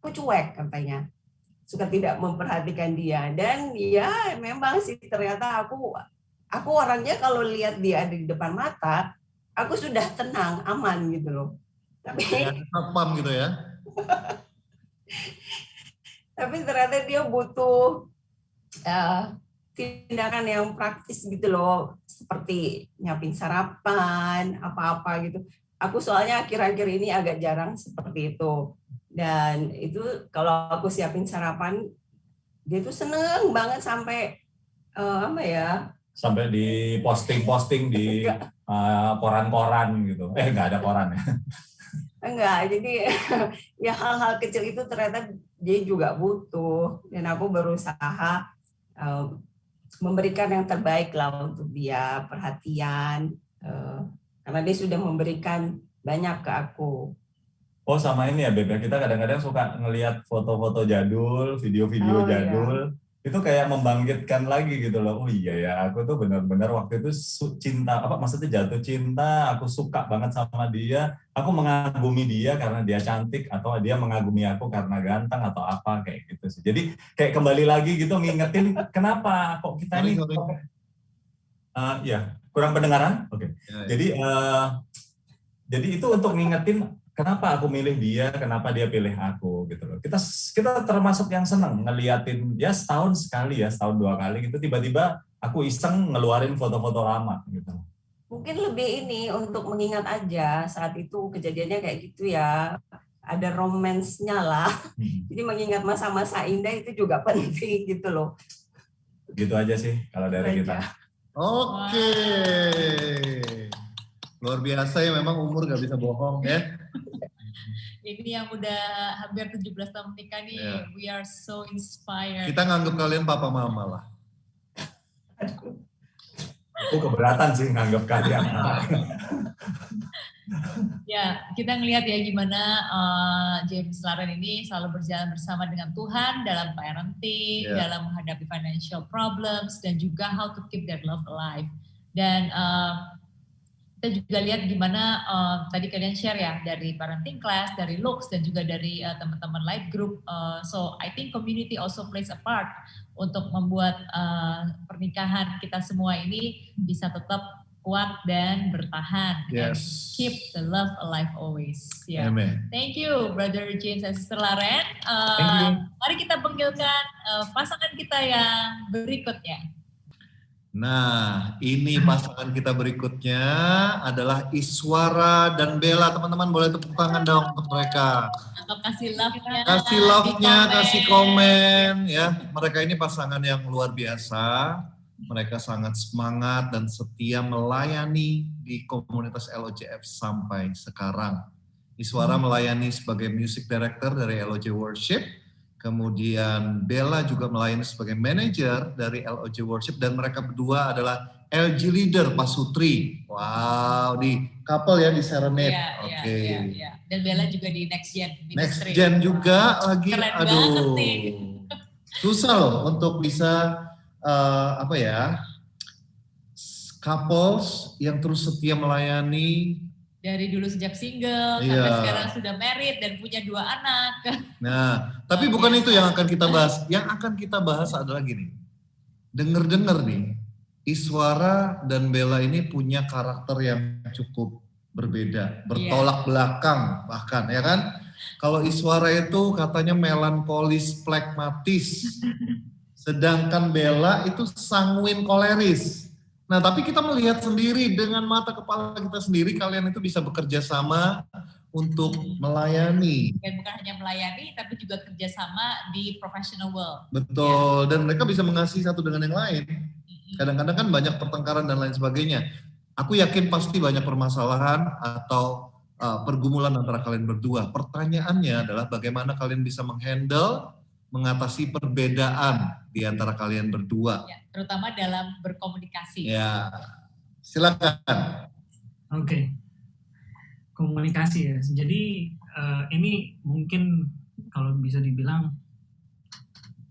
cuek katanya, suka tidak memperhatikan dia. Dan ya memang sih ternyata aku orangnya kalau lihat dia ada di depan mata, aku sudah tenang, aman gitu loh. Tapi Pam gitu ya. Tapi ternyata dia butuh tindakan yang praktis gitu loh, seperti nyiapin sarapan, apa-apa gitu. Aku soalnya akhir-akhir ini agak jarang seperti itu. Dan itu kalau aku siapin sarapan, dia tuh seneng banget sampai sampai di posting di koran-koran gitu. Nggak ada koran ya. Enggak, jadi ya hal-hal kecil itu ternyata dia juga butuh, dan aku berusaha memberikan yang terbaik lah untuk dia, perhatian, karena dia sudah memberikan banyak ke aku. Oh sama ini ya Beb, kita kadang-kadang suka ngelihat foto-foto jadul, video-video jadul, itu kayak membangkitkan lagi gitu loh. Oh iya ya, aku tuh benar-benar waktu itu jatuh cinta, aku suka banget sama dia, aku mengagumi dia karena dia cantik, atau dia mengagumi aku karena ganteng atau apa kayak gitu sih. Jadi kayak kembali lagi gitu ngingetin kenapa kok kita ini kurang pendengaran. Oke. Ya. Jadi itu untuk ngingetin kenapa aku milih dia, kenapa dia pilih aku gitu loh. Kita termasuk yang senang ngeliatin ya setahun sekali ya, setahun 2 kali gitu, tiba-tiba aku iseng ngeluarin foto-foto lama gitu. Mungkin lebih ini untuk mengingat aja saat itu kejadiannya kayak gitu ya. Ada romansnya lah. Jadi mengingat masa-masa indah itu juga penting gitu loh. Gitu aja sih kalau dari kita. Oke. Luar biasa ya, memang umur gak bisa bohong ya. Ini yang udah hampir 17 tahun menikah nih, Yeah. we are so inspired. Kita nganggap kalian papa mama lah. Aku keberatan sih nganggap kalian. Ya, kita ngelihat ya gimana James Laren ini selalu berjalan bersama dengan Tuhan dalam parenting, Yeah. dalam menghadapi financial problems, dan juga how to keep their love alive. Dan kita juga lihat gimana tadi kalian share ya dari parenting class, dari Lux, dan juga dari teman-teman live group. So I think community also plays a part untuk membuat pernikahan kita semua ini bisa tetap kuat dan bertahan. And Yes. keep the love alive always. Yeah. Amen. Thank you, Brother James and Sister Laren. Thank you. Mari kita panggilkan pasangan kita yang berikutnya. Nah, ini pasangan kita berikutnya adalah Iswara dan Bella. Teman-teman boleh tepuk tangan dong untuk mereka. Atau kasih love-nya. Kasih love-nya, kasih komen ya. Mereka ini pasangan yang luar biasa. Mereka sangat semangat dan setia melayani di komunitas LOJF sampai sekarang. Iswara melayani sebagai music director dari LOJ Worship. Kemudian Bella juga melayani sebagai manajer dari LOJ Worship, dan mereka berdua adalah LG leader Pasutri. Wow, di couple ya, di Serenade. Iya, Oke. iya. Dan Bella juga di Next Gen Next Ministry. Gen juga lagi. Keren Aduh. banget nih. Susah loh untuk bisa couples yang terus setia melayani. Dari dulu sejak single Iya. sampai sekarang sudah married dan punya 2 anak. Nah, tapi bukan itu yang akan kita bahas. Yang akan kita bahas adalah gini. Dengar-dengar nih, Iswara dan Bella ini punya karakter yang cukup berbeda, bertolak belakang bahkan, ya kan? Kalau Iswara itu katanya melankolis, plekmatis, sedangkan Bella itu sanguin, koleris. Nah, tapi kita melihat sendiri dengan mata kepala kita sendiri, kalian itu bisa bekerja sama untuk melayani. Dan bukan hanya melayani, tapi juga kerjasama di professional world. Betul, dan mereka bisa mengasihi satu dengan yang lain. Kadang-kadang kan banyak pertengkaran dan lain sebagainya. Aku yakin pasti banyak permasalahan atau pergumulan antara kalian berdua. Pertanyaannya adalah bagaimana kalian bisa menghandle, mengatasi perbedaan di antara kalian berdua. Ya, terutama dalam berkomunikasi. Ya, silakan. Oke. Komunikasi ya. Jadi ini mungkin kalau bisa dibilang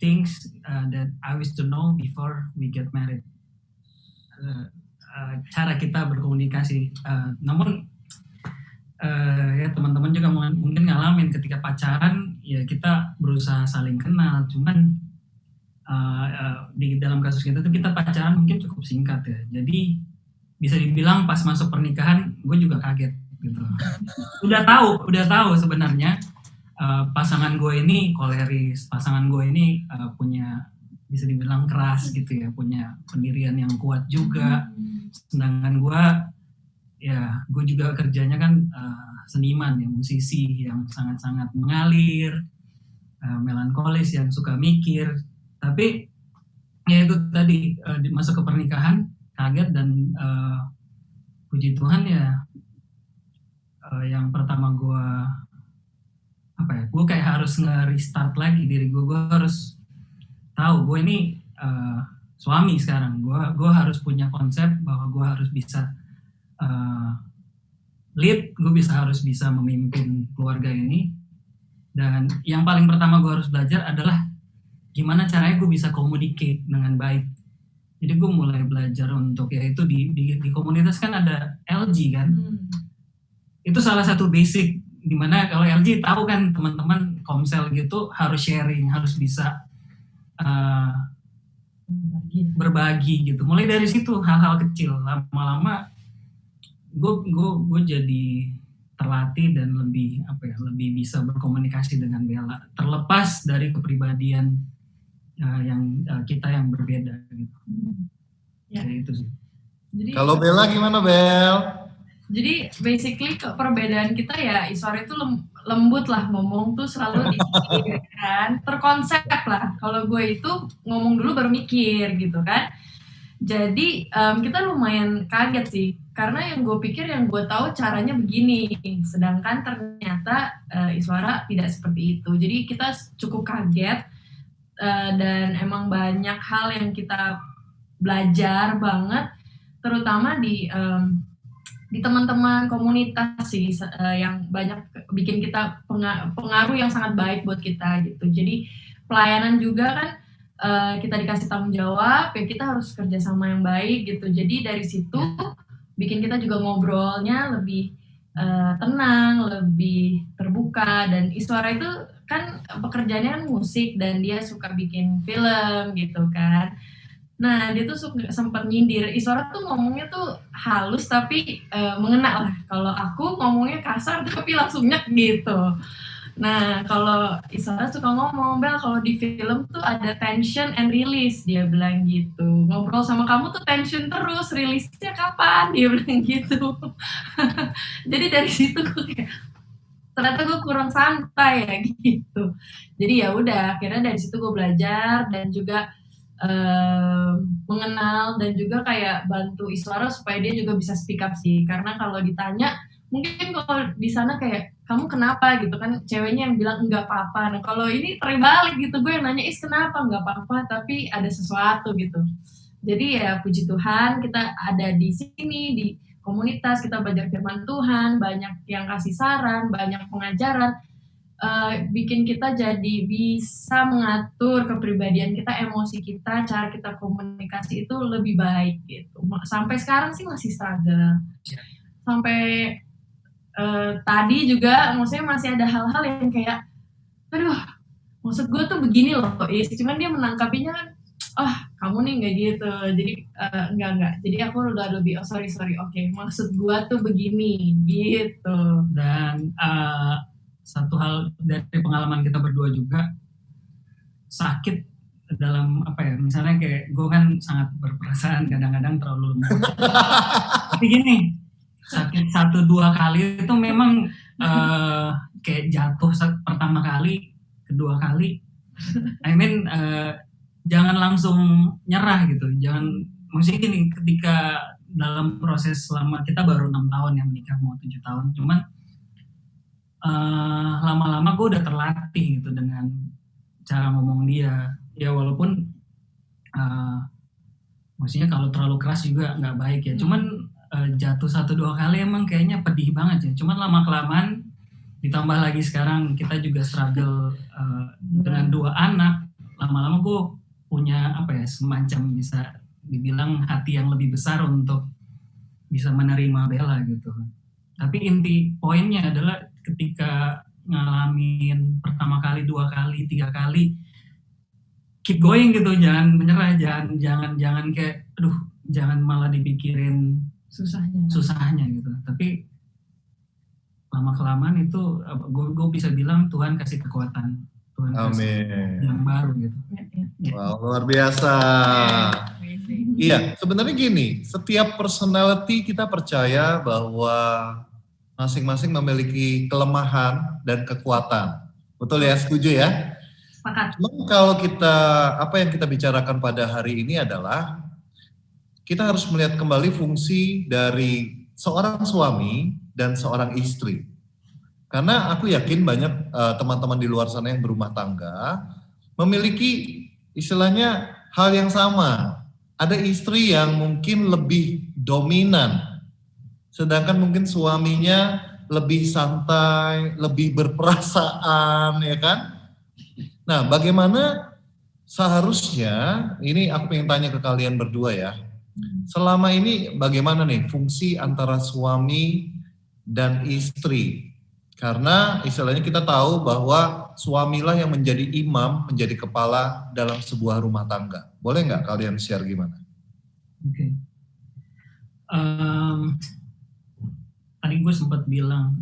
things that I wish to know before we get married. Cara kita berkomunikasi. Namun ya teman-teman juga mungkin ngalamin ketika pacaran, ya kita berusaha saling kenal. Cuman di dalam kasus kita tuh kita pacaran mungkin cukup singkat ya. Jadi bisa dibilang pas masuk pernikahan gue juga kaget gitu. Udah tahu sebenarnya pasangan gue ini koleris, pasangan gue ini punya bisa dibilang keras gitu ya, punya pendirian yang kuat juga. Sedangkan gue juga kerjanya kan seniman ya, musisi yang sangat-sangat mengalir, melankolis yang suka mikir. Tapi ya itu tadi masuk ke pernikahan kaget dan puji Tuhan ya yang pertama gue kayak harus nge-restart lagi diri gue harus tahu gue ini suami sekarang, gue harus punya konsep bahwa gue harus bisa lead, gue harus bisa memimpin keluarga ini. Dan yang paling pertama gue harus belajar adalah gimana caranya gue bisa communicate dengan baik. Jadi gue mulai belajar untuk yaitu di komunitas kan ada LG kan. Itu salah satu basic dimana kalau LG tahu kan teman-teman komsel gitu harus sharing, harus bisa berbagi gitu. Mulai dari situ hal-hal kecil, lama-lama gue jadi terlatih dan lebih bisa berkomunikasi dengan Bella, terlepas dari kepribadian yang kita yang berbeda gitu. Kayak itu sih. Jadi Kalau Bella gimana Bel? Jadi basically perbedaan kita ya Iswara itu lembut lah ngomong tuh selalu dipikir kan, terkonsep lah. Kalau gue itu ngomong dulu baru mikir gitu kan. Jadi kita lumayan kaget sih karena yang gue pikir yang gue tahu caranya begini, sedangkan ternyata Iswara tidak seperti itu. Jadi kita cukup kaget dan emang banyak hal yang kita belajar banget, terutama di teman-teman komunitas sih yang banyak bikin kita pengaruh yang sangat baik buat kita gitu. Jadi pelayanan juga kan kita dikasih tanggung jawab ya kita harus kerja sama yang baik gitu. Jadi dari situ bikin kita juga ngobrolnya lebih tenang, lebih terbuka. Dan Iswara itu kan pekerjaannya kan musik dan dia suka bikin film gitu kan. Nah, dia tuh sempat nyindir. Iswara tuh ngomongnya tuh halus tapi mengena lah. Kalau aku ngomongnya kasar tapi langsung nyek gitu. Nah, kalau Iswara suka ngomong, Bel, kalau di film tuh ada tension and release, dia bilang gitu. Ngobrol sama kamu tuh tension terus, release-nya kapan? Dia bilang gitu. Jadi dari situ gue kayak, ternyata gue kurang santai ya gitu. Jadi ya udah, akhirnya dari situ gue belajar dan juga mengenal dan juga kayak bantu Iswara supaya dia juga bisa speak up sih, karena kalau ditanya mungkin kalau di sana kayak kamu kenapa gitu kan, ceweknya yang bilang enggak apa-apa. Nah kalau ini terbalik gitu, gue yang nanya kenapa enggak apa-apa tapi ada sesuatu gitu. Jadi ya puji Tuhan kita ada di sini di komunitas, kita belajar firman Tuhan, banyak yang kasih saran, banyak pengajaran, bikin kita jadi bisa mengatur kepribadian kita, emosi kita, cara kita komunikasi itu lebih baik gitu. Sampai sekarang sih masih struggle. Sampai tadi juga maksudnya masih ada hal-hal yang kayak aduh, maksud gue tuh begini loh. Cuman dia menangkapinya kan, kamu nih nggak gitu. Jadi enggak. Jadi aku udah lebih sorry. Oke, maksud gue tuh begini gitu. Dan satu hal dari pengalaman kita berdua juga, sakit dalam misalnya kayak gue kan sangat berperasaan, kadang-kadang terlalu lembut. Tapi gini, sakit 1-2 kali itu memang kayak jatuh pertama kali, kedua kali, jangan langsung nyerah gitu. Jangan, maksudnya gini, ketika dalam proses selama kita baru 6 tahun yang menikah, mau 7 tahun, cuman lama-lama gue udah terlatih gitu dengan cara ngomong dia. Ya walaupun maksudnya kalau terlalu keras juga nggak baik ya. Cuman jatuh 1-2 kali emang kayaknya pedih banget ya. Cuman lama-kelamaan, ditambah lagi sekarang kita juga struggle dengan 2 anak. Lama-lama gue punya semacam bisa dibilang hati yang lebih besar untuk bisa menerima Bella gitu. Tapi inti poinnya adalah ketika ngalamin pertama kali, 2 kali, 3 kali, keep going gitu, jangan menyerah, jangan kayak jangan malah dipikirin susahnya gitu. Tapi lama kelamaan itu gue bisa bilang Tuhan kasih kekuatan, Tuhan kasih yang baru gitu. Wow, luar biasa. Iya, sebenarnya gini, setiap personality kita percaya bahwa masing-masing memiliki kelemahan dan kekuatan. Betul ya, setuju ya? Sepakat. Kalau apa yang kita bicarakan pada hari ini adalah kita harus melihat kembali fungsi dari seorang suami dan seorang istri. Karena aku yakin banyak teman-teman di luar sana yang berumah tangga memiliki istilahnya hal yang sama. Ada istri yang mungkin lebih dominan, sedangkan mungkin suaminya lebih santai, lebih berperasaan, ya kan? Nah, bagaimana seharusnya, ini aku pengen tanya ke kalian berdua ya, selama ini bagaimana nih fungsi antara suami dan istri? Karena istilahnya kita tahu bahwa suamilah yang menjadi imam, menjadi kepala dalam sebuah rumah tangga. Boleh nggak kalian share gimana? Oke. Tadi gue sempat bilang,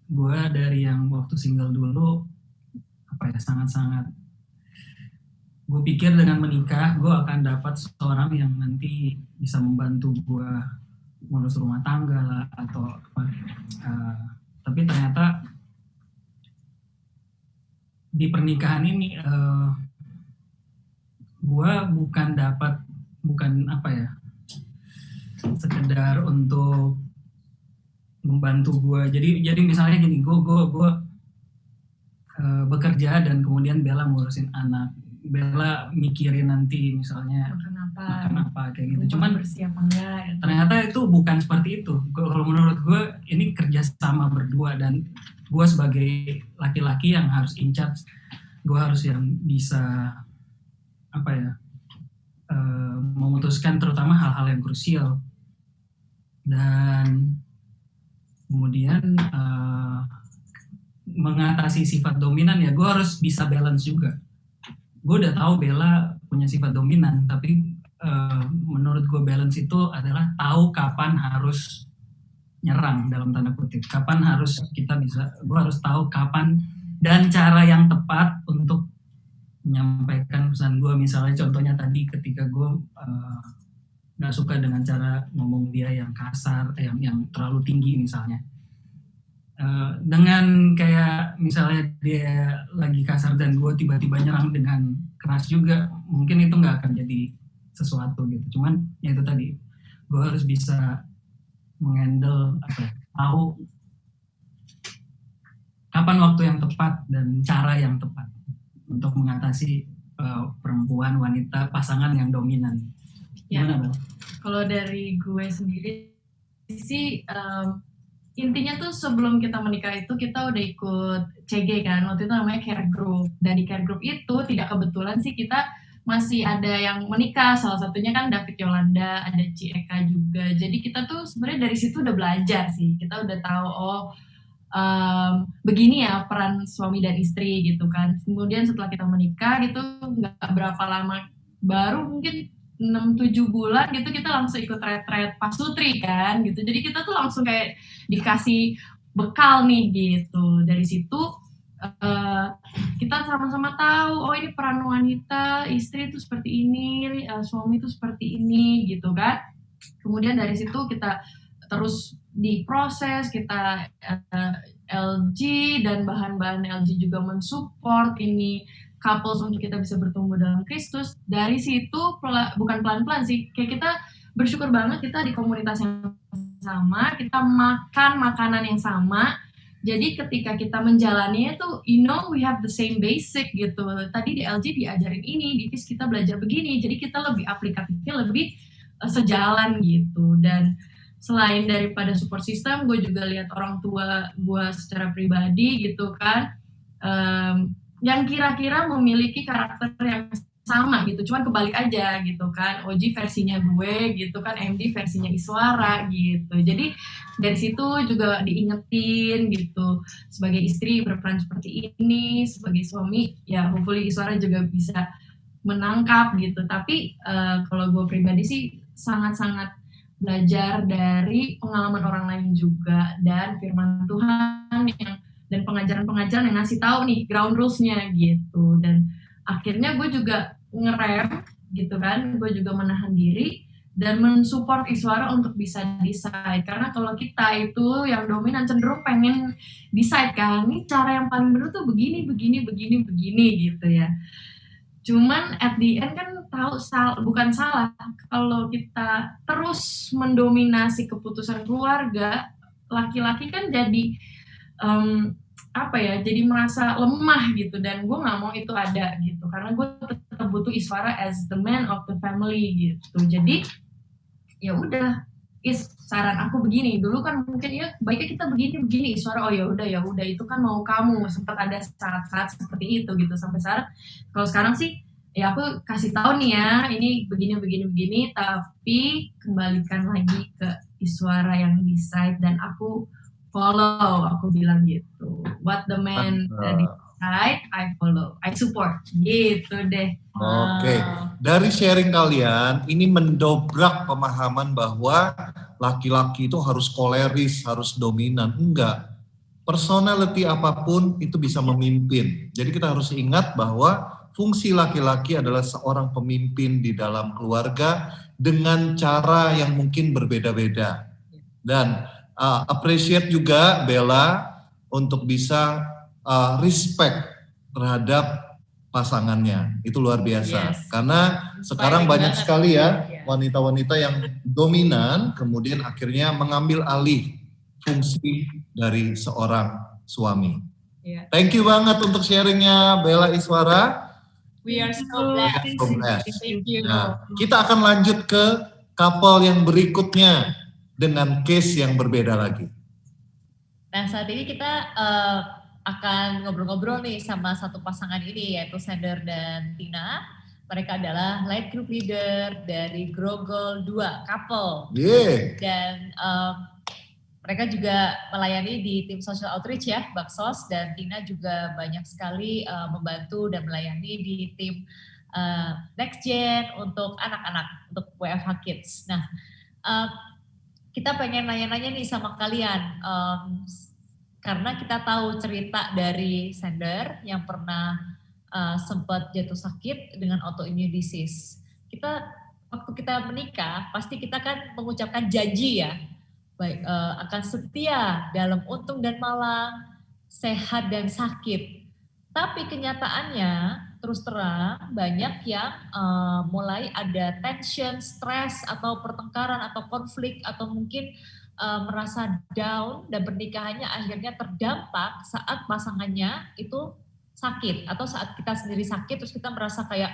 gue dari yang waktu single dulu, sangat-sangat, gue pikir dengan menikah, gue akan dapat seorang yang nanti bisa membantu gue ngurus rumah tangga lah atau apa. Tapi ternyata di pernikahan ini gue bukan apa ya, sekedar untuk membantu gue. Jadi misalnya gini, gue bekerja dan kemudian Bella ngurusin anak, Bella mikirin nanti misalnya makan apa kayak gitu. Cuman bersiap enggak gitu. Ternyata itu bukan seperti itu. Kalau menurut gue ini kerjasama berdua, dan gue sebagai laki-laki yang harus in charge, gue harus yang bisa apa ya, memutuskan terutama hal-hal yang krusial. Dan kemudian mengatasi sifat dominan, ya gue harus bisa balance juga. Gue udah tahu Bella punya sifat dominan, tapi menurut gue balance itu adalah tahu kapan harus nyerang dalam tanda kutip, kapan harus gue harus tahu kapan dan cara yang tepat untuk menyampaikan pesan gue. Misalnya contohnya tadi ketika gue nggak suka dengan cara ngomong dia yang kasar, yang terlalu tinggi misalnya. Dengan kayak misalnya dia lagi kasar dan gue tiba-tiba nyerang dengan keras juga, mungkin itu nggak akan jadi sesuatu gitu. Cuman ya itu tadi, gue harus bisa menghandle tahu kapan waktu yang tepat dan cara yang tepat untuk mengatasi perempuan, wanita, pasangan yang dominan. Gimana, Bel? Kalau dari gue sendiri sih, intinya tuh sebelum kita menikah itu kita udah ikut CG kan, waktu itu namanya care group. Dan di care group itu tidak kebetulan sih kita masih ada yang menikah, salah satunya kan David Yolanda, ada Ci Eka juga. Jadi kita tuh sebenarnya dari situ udah belajar sih, kita udah tahu begini ya peran suami dan istri gitu kan. Kemudian setelah kita menikah gitu, nggak berapa lama, baru mungkin 6-7 bulan gitu kita langsung ikut retret pasutri kan gitu. Jadi kita tuh langsung kayak dikasih bekal nih gitu. Dari situ kita sama-sama tahu, oh ini peran wanita, istri itu seperti ini, suami itu seperti ini gitu kan. Kemudian dari situ kita terus diproses, kita LG dan bahan-bahan LG juga mensupport ini couples untuk kita bisa bertumbuh dalam Kristus. Dari situ bukan pelan-pelan sih, kayak kita bersyukur banget kita di komunitas yang sama, kita makan makanan yang sama. Jadi ketika kita menjalaninya tuh, we have the same basic gitu. Tadi di LG diajarin ini, di FIS kita belajar begini. Jadi kita lebih aplikatifnya lebih sejalan gitu. Dan selain daripada support system, gue juga lihat orang tua gue secara pribadi gitu kan, yang kira-kira memiliki karakter yang sama gitu, cuman kebalik aja gitu kan. Oji versinya gue gitu kan, MD versinya Iswara gitu. Jadi dari situ juga diingetin gitu, sebagai istri berperan seperti ini, sebagai suami ya hopefully Iswara juga bisa menangkap gitu. Tapi kalau gue pribadi sih sangat-sangat belajar dari pengalaman orang lain juga, dan firman Tuhan dan pengajaran-pengajaran yang ngasih tahu nih ground rules-nya gitu. Dan akhirnya gue juga ngerem gitu kan, gue juga menahan diri dan mensupport Iswara untuk bisa decide. Karena kalau kita itu yang dominan cenderung pengen decide kan, ini cara yang paling benar tuh begini gitu ya. Cuman at the end kan tahu bukan salah kalau kita terus mendominasi keputusan keluarga. Laki-laki kan jadi jadi merasa lemah gitu, dan gue nggak mau itu ada gitu, karena gue tetap butuh Iswara as the man of the family gitu. Jadi ya udah, saran aku begini, dulu kan mungkin ya baiknya kita begini Iswara, oh ya udah itu kan mau kamu, sempat ada saat-saat seperti itu gitu. Sampai sekarang sih ya aku kasih tahu nih ya, ini begini, tapi kembalikan lagi ke Iswara yang decide dan aku follow. Aku bilang gitu, what the man decide, I follow, I support gitu deh. Oke, dari sharing kalian ini mendobrak pemahaman bahwa laki-laki itu harus koleris, harus dominan. Enggak, personality apapun itu bisa memimpin. Jadi kita harus ingat bahwa fungsi laki-laki adalah seorang pemimpin di dalam keluarga dengan cara yang mungkin berbeda-beda. Dan appreciate juga Bella untuk bisa respect terhadap pasangannya. Itu luar biasa. Yes. Karena sekarang banyak sekali ya wanita-wanita yang dominan kemudian akhirnya mengambil alih fungsi dari seorang suami. Yeah. Thank you banget untuk sharingnya Bella Iswara. We are so blessed. So blessed. Thank you. Nah, kita akan lanjut ke couple yang berikutnya dengan case yang berbeda lagi. Nah, saat ini kita akan ngobrol-ngobrol nih sama satu pasangan ini, yaitu Sander dan Tina. Mereka adalah light group leader dari Grogol 2 couple. Yeah. Dan mereka juga melayani di tim social outreach ya, Baksos, dan Tina juga banyak sekali membantu dan melayani di tim Next Gen untuk anak-anak, untuk WFH Kids. Nah, kita pengen nanya-nanya nih sama kalian, karena kita tahu cerita dari Sander yang pernah sempat jatuh sakit dengan autoimmune disease. Waktu kita menikah, pasti kita kan mengucapkan janji ya, baik akan setia dalam untung dan malang, sehat dan sakit. Tapi kenyataannya terus terang banyak yang mulai ada tension, stres atau pertengkaran atau konflik atau mungkin merasa down dan pernikahannya akhirnya terdampak saat pasangannya itu sakit atau saat kita sendiri sakit terus kita merasa kayak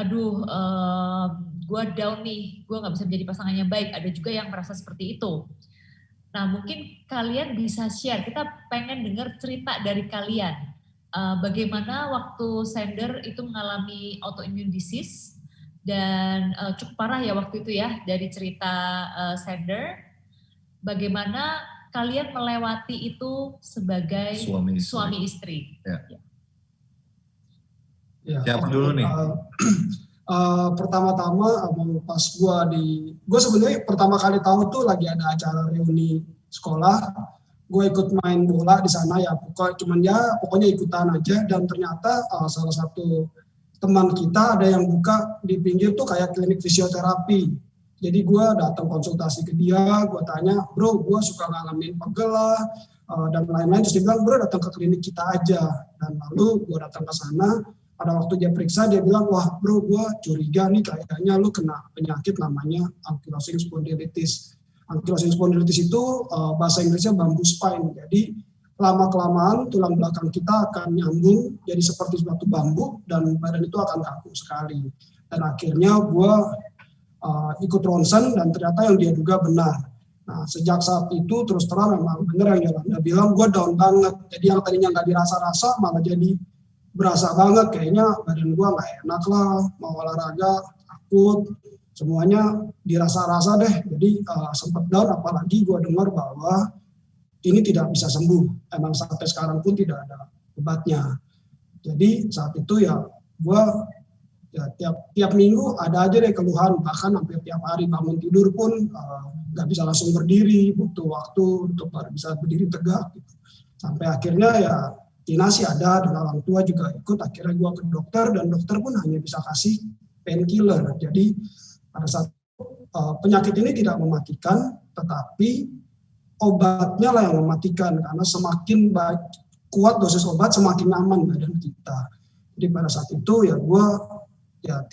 aduh gue down nih, gue gak bisa menjadi pasangan yang baik. Ada juga yang merasa seperti itu. Nah mungkin kalian bisa share, kita pengen dengar cerita dari kalian. Bagaimana waktu Sander itu mengalami autoimmune disease dan cukup parah ya waktu itu ya dari cerita Sander. Bagaimana kalian melewati itu sebagai suami istri? Ya. Ya, Siapa dulu nih? Pertama-tama pas gue sebenarnya pertama kali tahu tuh lagi ada acara reuni sekolah, gue ikut main bola di sana ya, pokoknya ikutan aja dan ternyata salah satu teman kita ada yang buka di pinggir tuh kayak klinik fisioterapi. Jadi gue datang konsultasi ke dia, gue tanya, bro, gue suka ngalamin pegel lah dan lain-lain. Terus dia bilang, bro datang ke klinik kita aja. Dan lalu gue datang ke sana. Pada waktu dia periksa, dia bilang, wah bro, gue curiga nih kayaknya lu kena penyakit namanya ankylosing spondylitis. Ankylosing spondylitis itu bahasa Inggrisnya bamboo spine. Jadi lama-kelamaan tulang belakang kita akan nyambung jadi seperti suatu bambu dan badan itu akan kaku sekali. Dan akhirnya gue ikut ronsen dan ternyata yang dia duga benar. Nah sejak saat itu terus terang memang benar yang Yolanda bilang, gue down banget. Jadi yang tadinya nggak dirasa-rasa malah jadi berasa banget, kayaknya badan gue nggak enak lah, mau olahraga takut, semuanya dirasa-rasa deh. Jadi sempat down, apalagi gue dengar bahwa ini tidak bisa sembuh. Emang sampai sekarang pun tidak ada obatnya. Jadi saat itu ya gue tiap minggu ada aja deh keluhan, bahkan hampir tiap hari bangun tidur pun nggak bisa langsung berdiri, butuh waktu untuk bisa berdiri tegak. Gitu. Sampai akhirnya ya Tina sih ada dan orang tua juga ikut, akhirnya gue ke dokter dan dokter pun hanya bisa kasih painkiller. Jadi pada saat penyakit ini tidak mematikan, tetapi obatnya lah yang mematikan karena semakin kuat dosis obat semakin nyaman badan kita. Jadi pada saat itu ya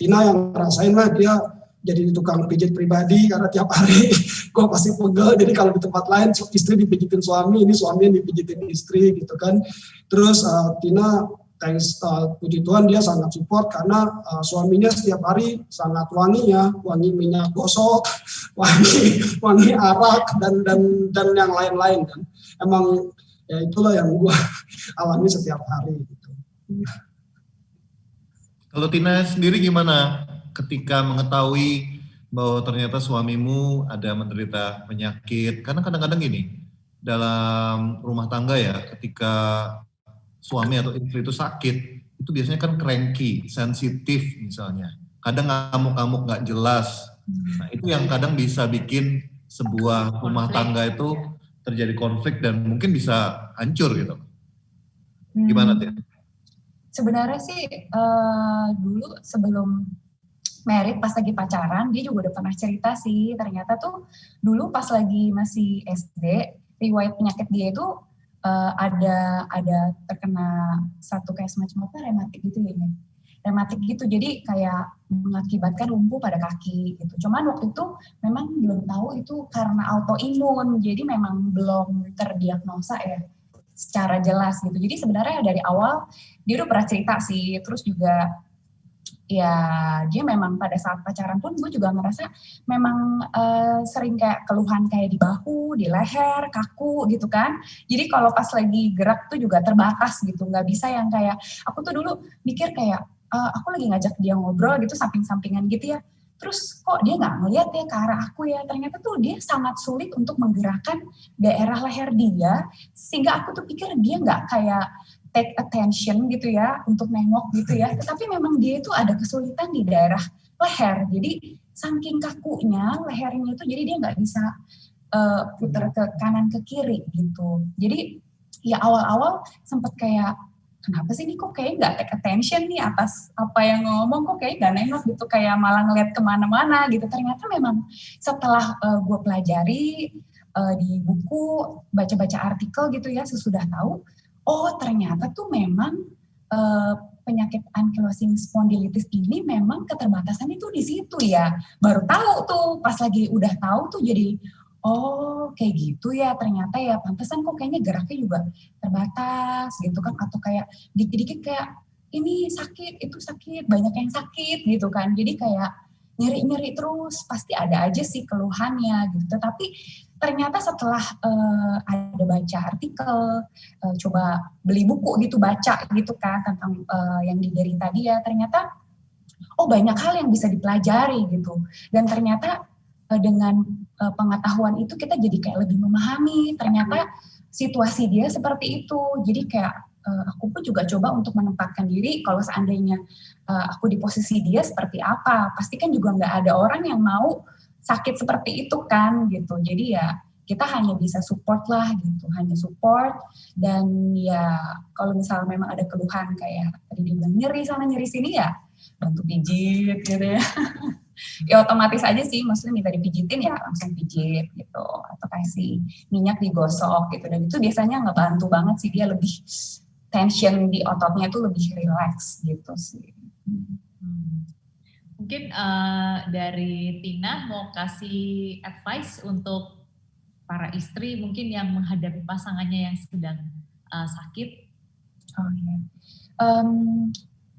Tina yang ngerasain lah, dia jadi tukang pijit pribadi karena tiap hari gue pasti pegel. Jadi kalau di tempat lain istri dipijitin suami, ini suami yang dipijitin istri gitu kan. Terus Tina puji Tuhan dia sangat support karena suaminya setiap hari sangat wangi ya, wangi minyak gosok, wangi arak dan yang lain-lain kan. Emang ya itulah yang gue alami setiap hari gitu. Kalau Tina sendiri gimana ketika mengetahui bahwa ternyata suamimu ada menderita penyakit? Karena kadang-kadang gini, dalam rumah tangga ya, ketika suami atau istri itu sakit, itu biasanya kan cranky, sensitif misalnya. Kadang ngamuk-ngamuk nggak jelas. Nah, itu yang kadang bisa bikin sebuah rumah tangga itu terjadi konflik dan mungkin bisa hancur gitu. Gimana Tina? Sebenarnya sih dulu sebelum married, pas lagi pacaran, dia juga udah pernah cerita sih. Ternyata tuh dulu pas lagi masih SD, riwayat penyakit dia itu ada terkena satu kayak semacam apa, rematik gitu ya. Rematik gitu, jadi kayak mengakibatkan lumpuh pada kaki gitu. Cuman waktu itu memang belum tahu itu karena autoimun, jadi memang belum terdiagnosa ya secara jelas gitu. Jadi sebenarnya dari awal dia udah pernah cerita sih, terus juga ya dia memang pada saat pacaran pun gue juga ngerasa memang sering kayak keluhan kayak di bahu, di leher, kaku gitu kan. Jadi kalau pas lagi gerak tuh juga terbatas gitu, nggak bisa yang kayak, aku tuh dulu mikir kayak, aku lagi ngajak dia ngobrol gitu samping-sampingan gitu ya, terus kok dia nggak ngeliat ya ke arah aku ya, ternyata tuh dia sangat sulit untuk menggerakkan daerah leher dia, sehingga aku tuh pikir dia nggak kayak take attention gitu ya, untuk nengok gitu ya, tetapi memang dia itu ada kesulitan di daerah leher, jadi saking kakunya lehernya itu, jadi dia nggak bisa putar ke kanan ke kiri gitu. Jadi ya awal-awal sempat kayak, kenapa sih ini kok kayak nggak take attention nih atas apa yang ngomong, kok kayak nggak nengok gitu, kayak malah ngeliat kemana-mana gitu. Ternyata memang setelah gue pelajari di buku, baca-baca artikel gitu ya, sesudah tahu, oh ternyata tuh memang penyakit ankylosing spondylitis ini memang keterbatasan itu di situ ya. Baru tahu tuh, pas lagi udah tahu tuh jadi, oh kayak gitu ya ternyata ya, pantesan kok kayaknya geraknya juga terbatas gitu kan, atau kayak dikit-dikit kayak ini sakit, itu sakit, banyak yang sakit gitu kan. Jadi kayak nyeri-nyeri terus, pasti ada aja sih keluhannya gitu. Tapi ternyata setelah ada baca artikel, coba beli buku gitu, baca gitu kan tentang yang diderita dia, ternyata oh banyak hal yang bisa dipelajari gitu. Dan ternyata dengan pengetahuan itu kita jadi kayak lebih memahami ternyata situasi dia seperti itu. Jadi kayak aku pun juga coba untuk menempatkan diri kalau seandainya aku di posisi dia seperti apa. Pasti kan juga nggak ada orang yang mau sakit seperti itu kan gitu. Jadi ya kita hanya bisa support lah gitu, hanya support. Dan ya kalau misalnya memang ada keluhan kayak tadi dibilang nyeri sana nyeri sini, ya bantu pijit gitu ya. Ya otomatis aja sih, maksudnya minta dipijitin ya langsung pijit gitu, atau kasih minyak digosok gitu. Dan itu biasanya ngebantu banget sih, dia lebih tension di ototnya tuh lebih relax gitu sih. Mungkin dari Tina mau kasih advice untuk para istri mungkin yang menghadapi pasangannya yang sedang sakit. Oh iya.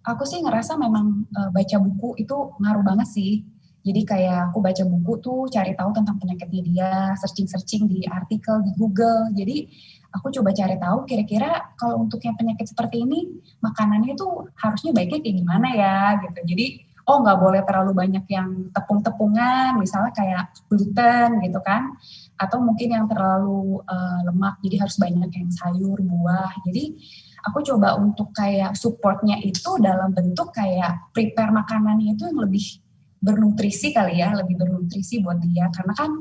Aku sih ngerasa memang baca buku itu ngaruh banget sih. Jadi kayak aku baca buku tuh cari tahu tentang penyakitnya dia, searching di artikel di Google. Jadi aku coba cari tahu kira-kira kalau untuk yang penyakit seperti ini makanannya tuh harusnya baiknya kayak gimana ya gitu. Jadi nggak boleh terlalu banyak yang tepung-tepungan, misalnya kayak gluten gitu kan, atau mungkin yang terlalu lemak. Jadi harus banyak yang sayur, buah. Jadi aku coba untuk kayak supportnya itu dalam bentuk kayak prepare makanannya itu yang lebih bernutrisi kali ya, lebih bernutrisi buat dia, karena kan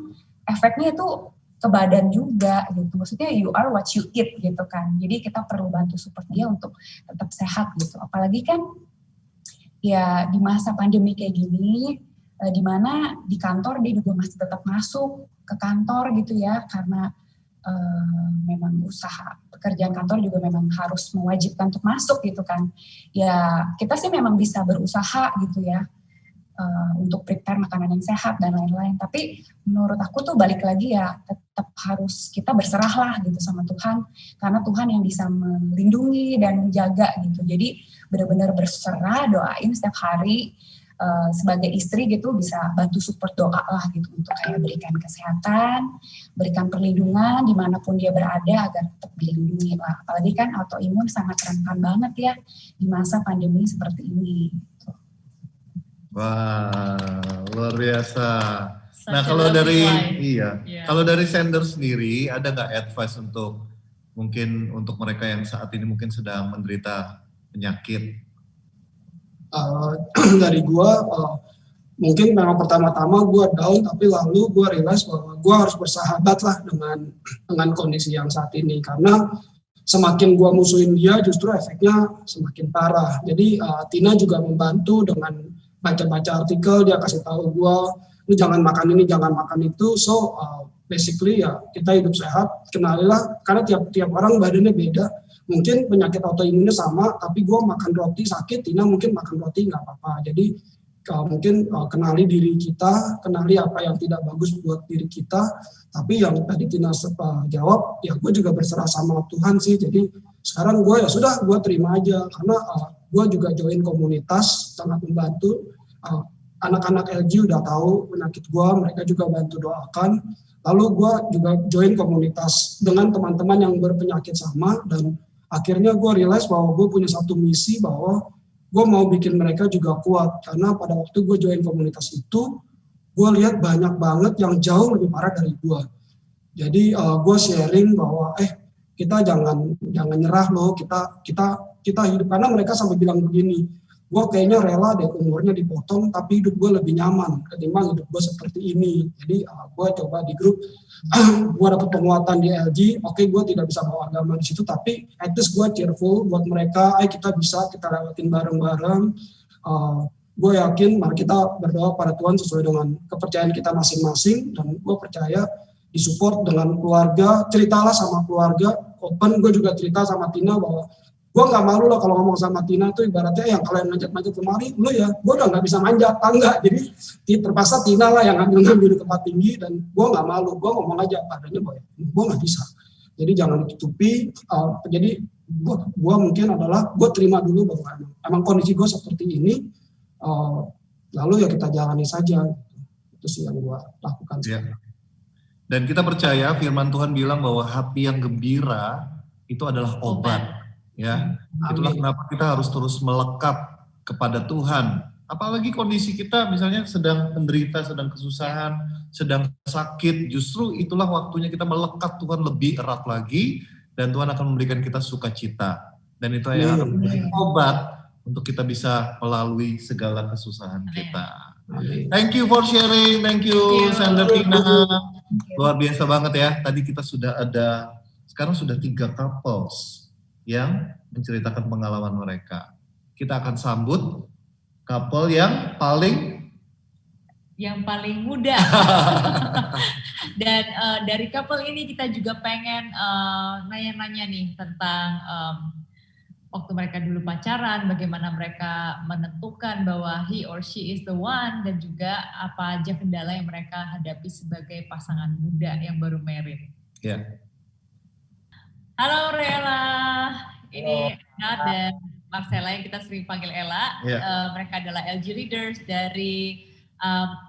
efeknya itu ke badan juga gitu. Maksudnya you are what you eat gitu kan. Jadi kita perlu bantu support dia untuk tetap sehat gitu. Apalagi kan ya di masa pandemi kayak gini, di mana di kantor dia juga masih tetap masuk ke kantor gitu ya, karena memang usaha pekerjaan kantor juga memang harus mewajibkan untuk masuk gitu kan. Ya kita sih memang bisa berusaha gitu ya, untuk prepare makanan yang sehat dan lain-lain. Tapi menurut aku tuh balik lagi ya tetap harus kita berserah lah gitu sama Tuhan, karena Tuhan yang bisa melindungi dan menjaga gitu. Jadi benar-benar berserah, doain setiap hari. Sebagai istri gitu bisa bantu support doa lah gitu, untuk kayak berikan kesehatan, berikan perlindungan dimanapun dia berada agar tetap dilindungi lah. Apalagi kan autoimun sangat rentan banget ya di masa pandemi seperti ini gitu. Wah, luar biasa. Nah, kalau dari kalau dari sender sendiri ada nggak advice untuk mungkin untuk mereka yang saat ini mungkin sedang menderita penyakit? Dari gue, mungkin memang pertama-tama gue down, tapi lalu gue realize bahwa gue harus bersahabat lah dengan kondisi yang saat ini, karena semakin gue musuhin dia justru efeknya semakin parah. Jadi Tina juga membantu dengan baca-baca artikel, dia kasih tahu gue, lu jangan makan ini, jangan makan itu. So basically ya kita hidup sehat, kenalilah, karena tiap orang badannya beda. Mungkin penyakit autoimunnya sama, tapi gue makan roti sakit, Tina mungkin makan roti nggak apa-apa. Jadi mungkin kenali diri kita, kenali apa yang tidak bagus buat diri kita. Tapi yang tadi Tina jawab, ya gue juga berserah sama Tuhan sih. Jadi sekarang gue ya sudah, gue terima aja, karena gue juga join komunitas, sangat membantu. Anak-anak LG udah tahu penyakit gue, mereka juga bantu doakan. Lalu gue juga join komunitas dengan teman-teman yang berpenyakit sama, dan akhirnya gue realize bahwa gue punya satu misi, bahwa gue mau bikin mereka juga kuat. Karena pada waktu gue join komunitas itu, gue lihat banyak banget yang jauh lebih parah dari gue. Jadi gue sharing bahwa kita jangan nyerah loh, kita hidup. Karena mereka sampai bilang begini, gue kayaknya rela deh umurnya dipotong, tapi hidup gue lebih nyaman ketimbang hidup gue seperti ini. Jadi gue coba di grup, gue dapet penguatan di LG. Oke, gue tidak bisa bawa agama di situ, tapi at least gue cheerful buat mereka. Kita bisa, kita lewatin bareng-bareng. Gue yakin, mari kita berdoa pada Tuhan sesuai dengan kepercayaan kita masing-masing, dan gue percaya disupport dengan keluarga. Ceritalah sama keluarga, open. Gue juga cerita sama Tina bahwa gue nggak malu lah kalau ngomong sama Tina tuh, ibaratnya yang kalian manjat-manjat kemari, lu ya, gue udah nggak bisa manjat tangga, jadi terpaksa Tina lah yang ngambil di tempat tinggi, dan gue nggak malu, gue ngomong aja padanya bahwa gue nggak bisa, jadi jangan ditutupi. Jadi gue mungkin adalah, gue terima dulu bahwa emang kondisi gue seperti ini, lalu ya kita jalani saja, itu sih yang gue lakukan. Ya. Dan kita percaya firman Tuhan bilang bahwa hati yang gembira itu adalah obat. Ya, itulah kenapa kita harus terus melekat kepada Tuhan. Apalagi kondisi kita misalnya sedang menderita, sedang kesusahan, sedang sakit, justru itulah waktunya kita melekat Tuhan lebih erat lagi, dan Tuhan akan memberikan kita sukacita. Dan itu yang akan menjadi obat untuk kita bisa melalui segala kesusahan kita. Thank you for sharing, thank you Sandra Tina. Luar biasa banget ya. Tadi kita sudah ada, sekarang sudah 3 couples yang menceritakan pengalaman mereka. Kita akan sambut couple yang paling muda. Dan dari couple ini kita juga pengen nanya-nanya nih tentang waktu mereka dulu pacaran, bagaimana mereka menentukan bahwa he or she is the one, dan juga apa aja kendala yang mereka hadapi sebagai pasangan muda yang baru married. Ya. Halo Rela, ini Ella dan Marcella yang kita sering panggil Ella. Yeah. Mereka adalah LG leaders dari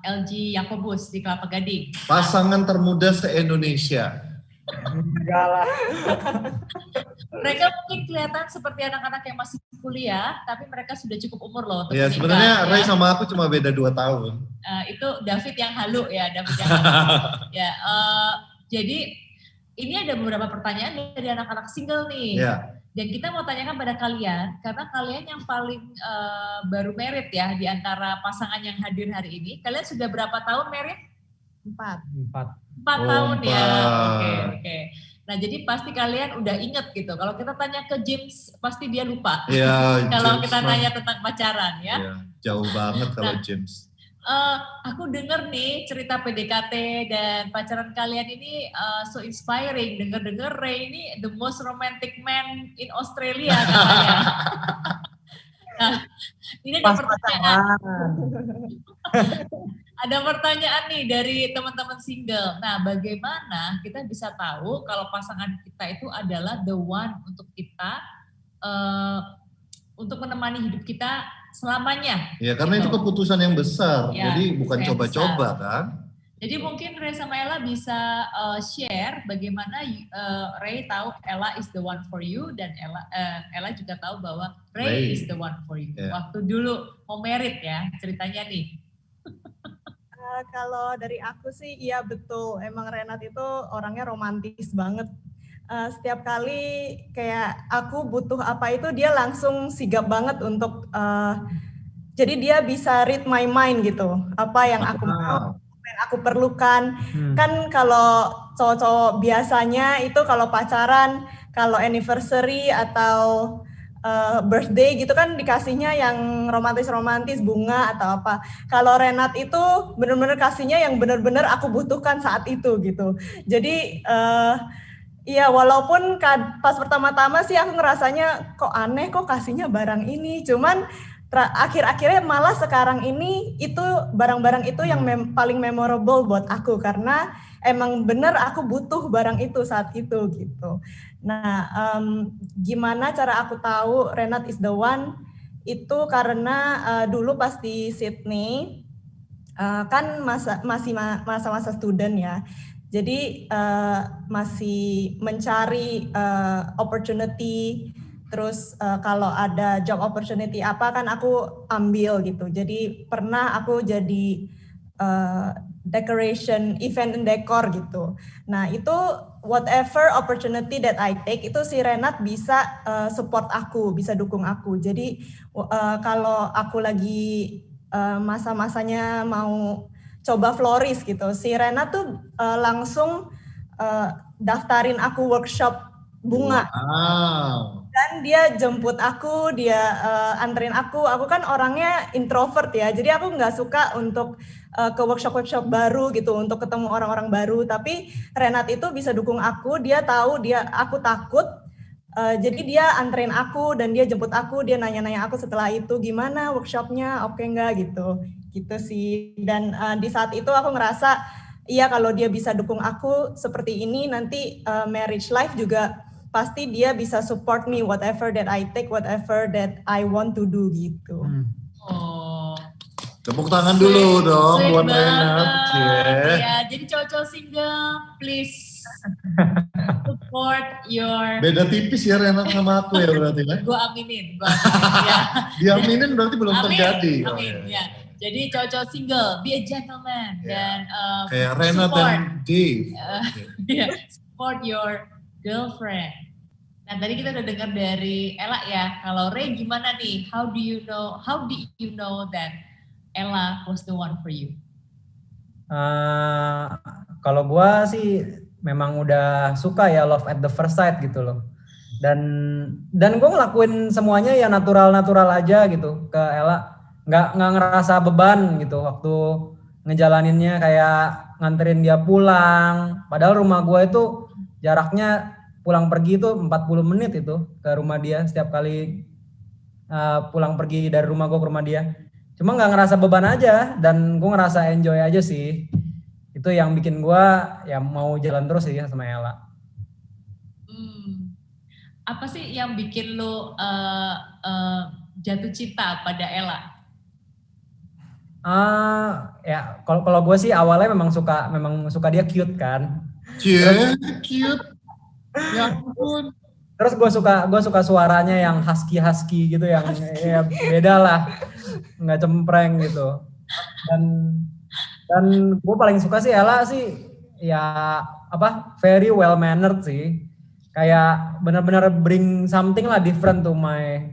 LG Yakobus di Kelapa Gading. Pasangan termuda se-Indonesia. Enggak lah. Mereka mungkin kelihatan seperti anak-anak yang masih kuliah, tapi mereka sudah cukup umur loh. Ya sebenarnya Ray sama aku cuma beda 2 tahun. Itu David yang halu ya, David yang halu. Ya, jadi ini ada beberapa pertanyaan dari anak-anak single nih. Yeah. Dan kita mau tanyakan pada kalian, karena kalian yang paling baru married ya, di antara pasangan yang hadir hari ini. Kalian sudah berapa tahun married? 4 tahun ya. Oke. Nah jadi pasti kalian udah inget gitu. Kalau kita tanya ke James, pasti dia lupa. Yeah, kalau kita tanya tentang pacaran ya. Yeah, jauh banget kalau James. Aku denger nih cerita PDKT dan pacaran kalian ini so inspiring. Dengar Ray ini the most romantic man in Australia katanya. Nah, ini ada pertanyaan. Ada pertanyaan nih dari teman-teman single. Nah, bagaimana kita bisa tahu kalau pasangan kita itu adalah the one untuk kita, untuk menemani hidup kita selamanya. Ya, karena gitu. Itu keputusan yang besar, ya, jadi bukan coba-coba kan. Jadi mungkin Ray sama Ella bisa share bagaimana Ray tahu Ella is the one for you, dan Ella juga tahu bahwa Ray is the one for you. Yeah. Waktu dulu mau married ya, ceritanya nih. Kalau dari aku sih, iya betul. Emang Renat itu orangnya romantis banget. Setiap kali kayak aku butuh apa itu, dia langsung sigap banget untuk, jadi dia bisa read my mind gitu. Apa yang aku mau, apa yang aku perlukan. Kan kalau cowok-cowok biasanya itu kalau pacaran kalau anniversary atau birthday gitu kan dikasihnya yang romantis-romantis, bunga atau apa. Kalau Renat itu benar-benar kasihnya yang benar-benar aku butuhkan saat itu gitu. Jadi iya, walaupun pas pertama-tama sih aku ngerasanya kok aneh, kok kasihnya barang ini. Cuman akhir-akhirnya malah sekarang ini itu barang-barang itu yang paling memorable buat aku karena emang bener aku butuh barang itu saat itu gitu. Nah, gimana cara aku tahu Renat is the one? Itu karena dulu pas di Sydney kan masih masa-masa student ya. Jadi masih mencari opportunity. Terus kalau ada job opportunity apa kan aku ambil gitu. Jadi pernah aku jadi decoration, event and decor gitu. Nah itu whatever opportunity that I take itu si Renat bisa support aku, bisa dukung aku. Jadi kalau aku lagi masa-masanya mau coba florist gitu, si Renat tuh langsung daftarin aku workshop bunga. Wow. Dan dia jemput aku, dia anterin aku kan orangnya introvert ya, jadi aku nggak suka untuk ke workshop-workshop baru gitu, untuk ketemu orang-orang baru, tapi Renat itu bisa dukung aku, dia tahu aku takut, jadi dia anterin aku dan dia jemput aku, dia nanya-nanya aku setelah itu, gimana workshopnya, oke nggak gitu sih. Dan di saat itu aku ngerasa, iya kalau dia bisa dukung aku seperti ini, nanti marriage life juga pasti dia bisa support me whatever that I take, whatever that I want to do gitu. Oh. Tepuk tangan dulu dong Sweet buat banget. Renat. Yeah. Ya, jadi cowok-cowok single, please support your. Beda tipis ya Renat sama aku ya berarti kan? Gue aminin. Ya. Diaminin berarti belum Amin, terjadi. amin, ya. Jadi cowok-cowok single, be a gentleman dan Kayak Renat dan Dave. ya, support your girlfriend. Nah tadi kita udah dengar dari Ella ya. Kalau Ray gimana nih? How do you know that Ella was the one for you? Kalau gua sih memang udah suka ya, love at the first sight gitu loh. Dan gue ngelakuin semuanya ya natural aja gitu ke Ella. Nggak ngerasa beban gitu waktu ngejalaninnya, kayak nganterin dia pulang. Padahal rumah gue itu jaraknya pulang pergi itu 40 menit itu ke rumah dia setiap kali pulang pergi dari rumah gue ke rumah dia. Cuma nggak ngerasa beban aja dan gue ngerasa enjoy aja sih. Itu yang bikin gue ya mau jalan terus sih sama Ella. Apa sih yang bikin lo jatuh cinta pada Ella? Ya kalau gue sih awalnya memang suka dia cute kan. Cute. Ya ampun. Terus gue suka suaranya yang husky gitu, yang ya beda lah, nggak cempreng gitu. Dan gue paling suka sih Ella sih ya very well mannered sih. Kayak benar-benar bring something lah different to my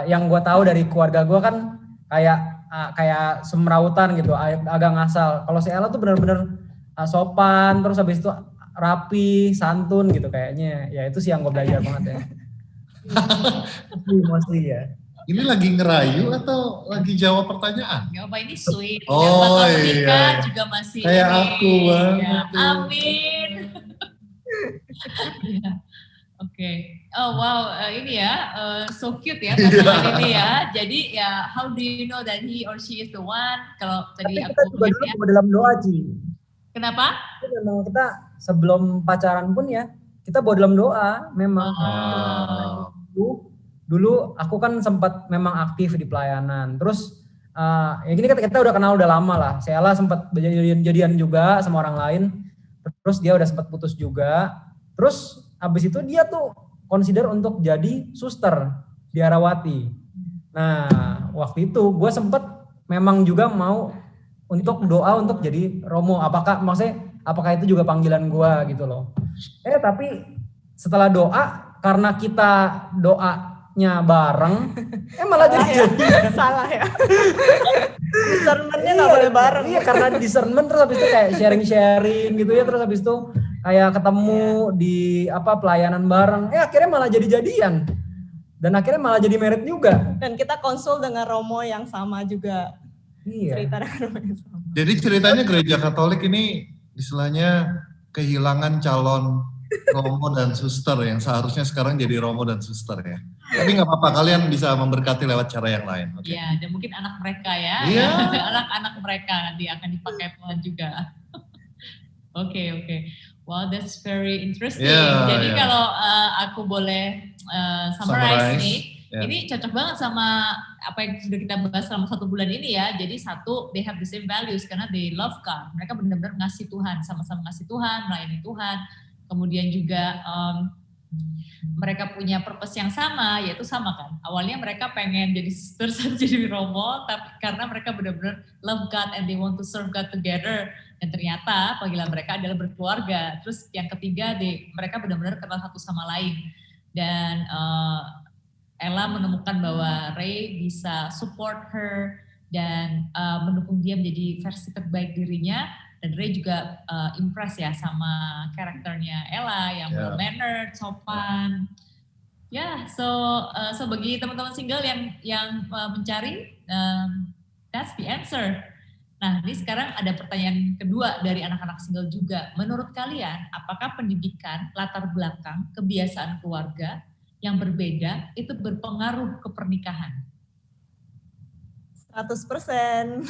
yang gue tahu dari keluarga gue kan kayak semrautan gitu, agak ngasal. Kalau si Ella tuh benar-benar sopan, terus habis itu rapi, santun gitu kayaknya. Ya itu sih yang gue belajar banget ya. Mostly ya. Ini lagi ngerayu atau lagi jawab pertanyaan? Jawaban ini sweet. Oh, yang bakal menikah iya. juga masih Kayak ini. aku banget. Ya, amin. Ya, Oke. Oh wow, ini ya so cute ya pasangan ini ya. Jadi ya how do you know that he or she is the one? Kalau tadi Tapi aku kita juga dulu ya. dalam doa Ci. Kenapa? Memang kita sebelum pacaran pun ya kita bawa dalam doa memang. Dulu aku kan sempat memang aktif di pelayanan. Terus ya gini kita udah kenal udah lama lah. Si Ella sempat jadian juga sama orang lain. Terus dia udah sempat putus juga. Terus abis itu dia tuh consider untuk jadi suster di Arawati. Nah waktu itu gue sempat memang juga mau untuk doa untuk jadi Romo. Apakah itu juga panggilan gue gitu loh. Tapi setelah doa, karena kita doanya bareng, malah jadi salah ya. Discernment-nya nggak boleh bareng. Iya, karena discernment terus habis itu kayak sharing gitu ya, terus habis itu kayak ketemu di pelayanan bareng, akhirnya malah jadi-jadian. Dan akhirnya malah jadi married juga. Dan kita konsul dengan Romo yang sama juga. Iya. Cerita dengan Romo yang sama. Jadi ceritanya gereja Katolik ini istilahnya kehilangan calon Romo dan suster yang seharusnya sekarang jadi Romo dan suster ya. Tapi nggak apa-apa, kalian bisa memberkati lewat cara yang lain. Okay. Ya, dan mungkin anak mereka ya. Iya. Anak-anak mereka nanti akan dipakai Tuhan juga. Oke. Wow, that's very interesting. Jadi kalau aku boleh summarize nih, ini cocok banget sama apa yang sudah kita bahas selama 1 bulan ini ya. Jadi satu, they have the same values karena they love God. Mereka benar-benar ngasih Tuhan, sama-sama ngasih Tuhan, melayani Tuhan. Kemudian juga mereka punya purpose yang sama, yaitu sama kan. Awalnya mereka pengen jadi sister, jadi Romo, tapi karena mereka benar-benar love God and they want to serve God together. Dan ternyata panggilan mereka adalah berkeluarga. Terus yang ketiga, mereka benar-benar kenal satu sama lain. Dan Ella menemukan bahwa Ray bisa support her dan mendukung dia menjadi versi terbaik dirinya. Dan Ray juga impress ya sama karakternya Ella yang well-mannered, sopan. Ya, so bagi teman-teman single yang mencari, that's the answer. Nah, ini sekarang ada pertanyaan kedua dari anak-anak single juga. Menurut kalian, apakah pendidikan, latar belakang, kebiasaan keluarga yang berbeda itu berpengaruh ke pernikahan? 100%.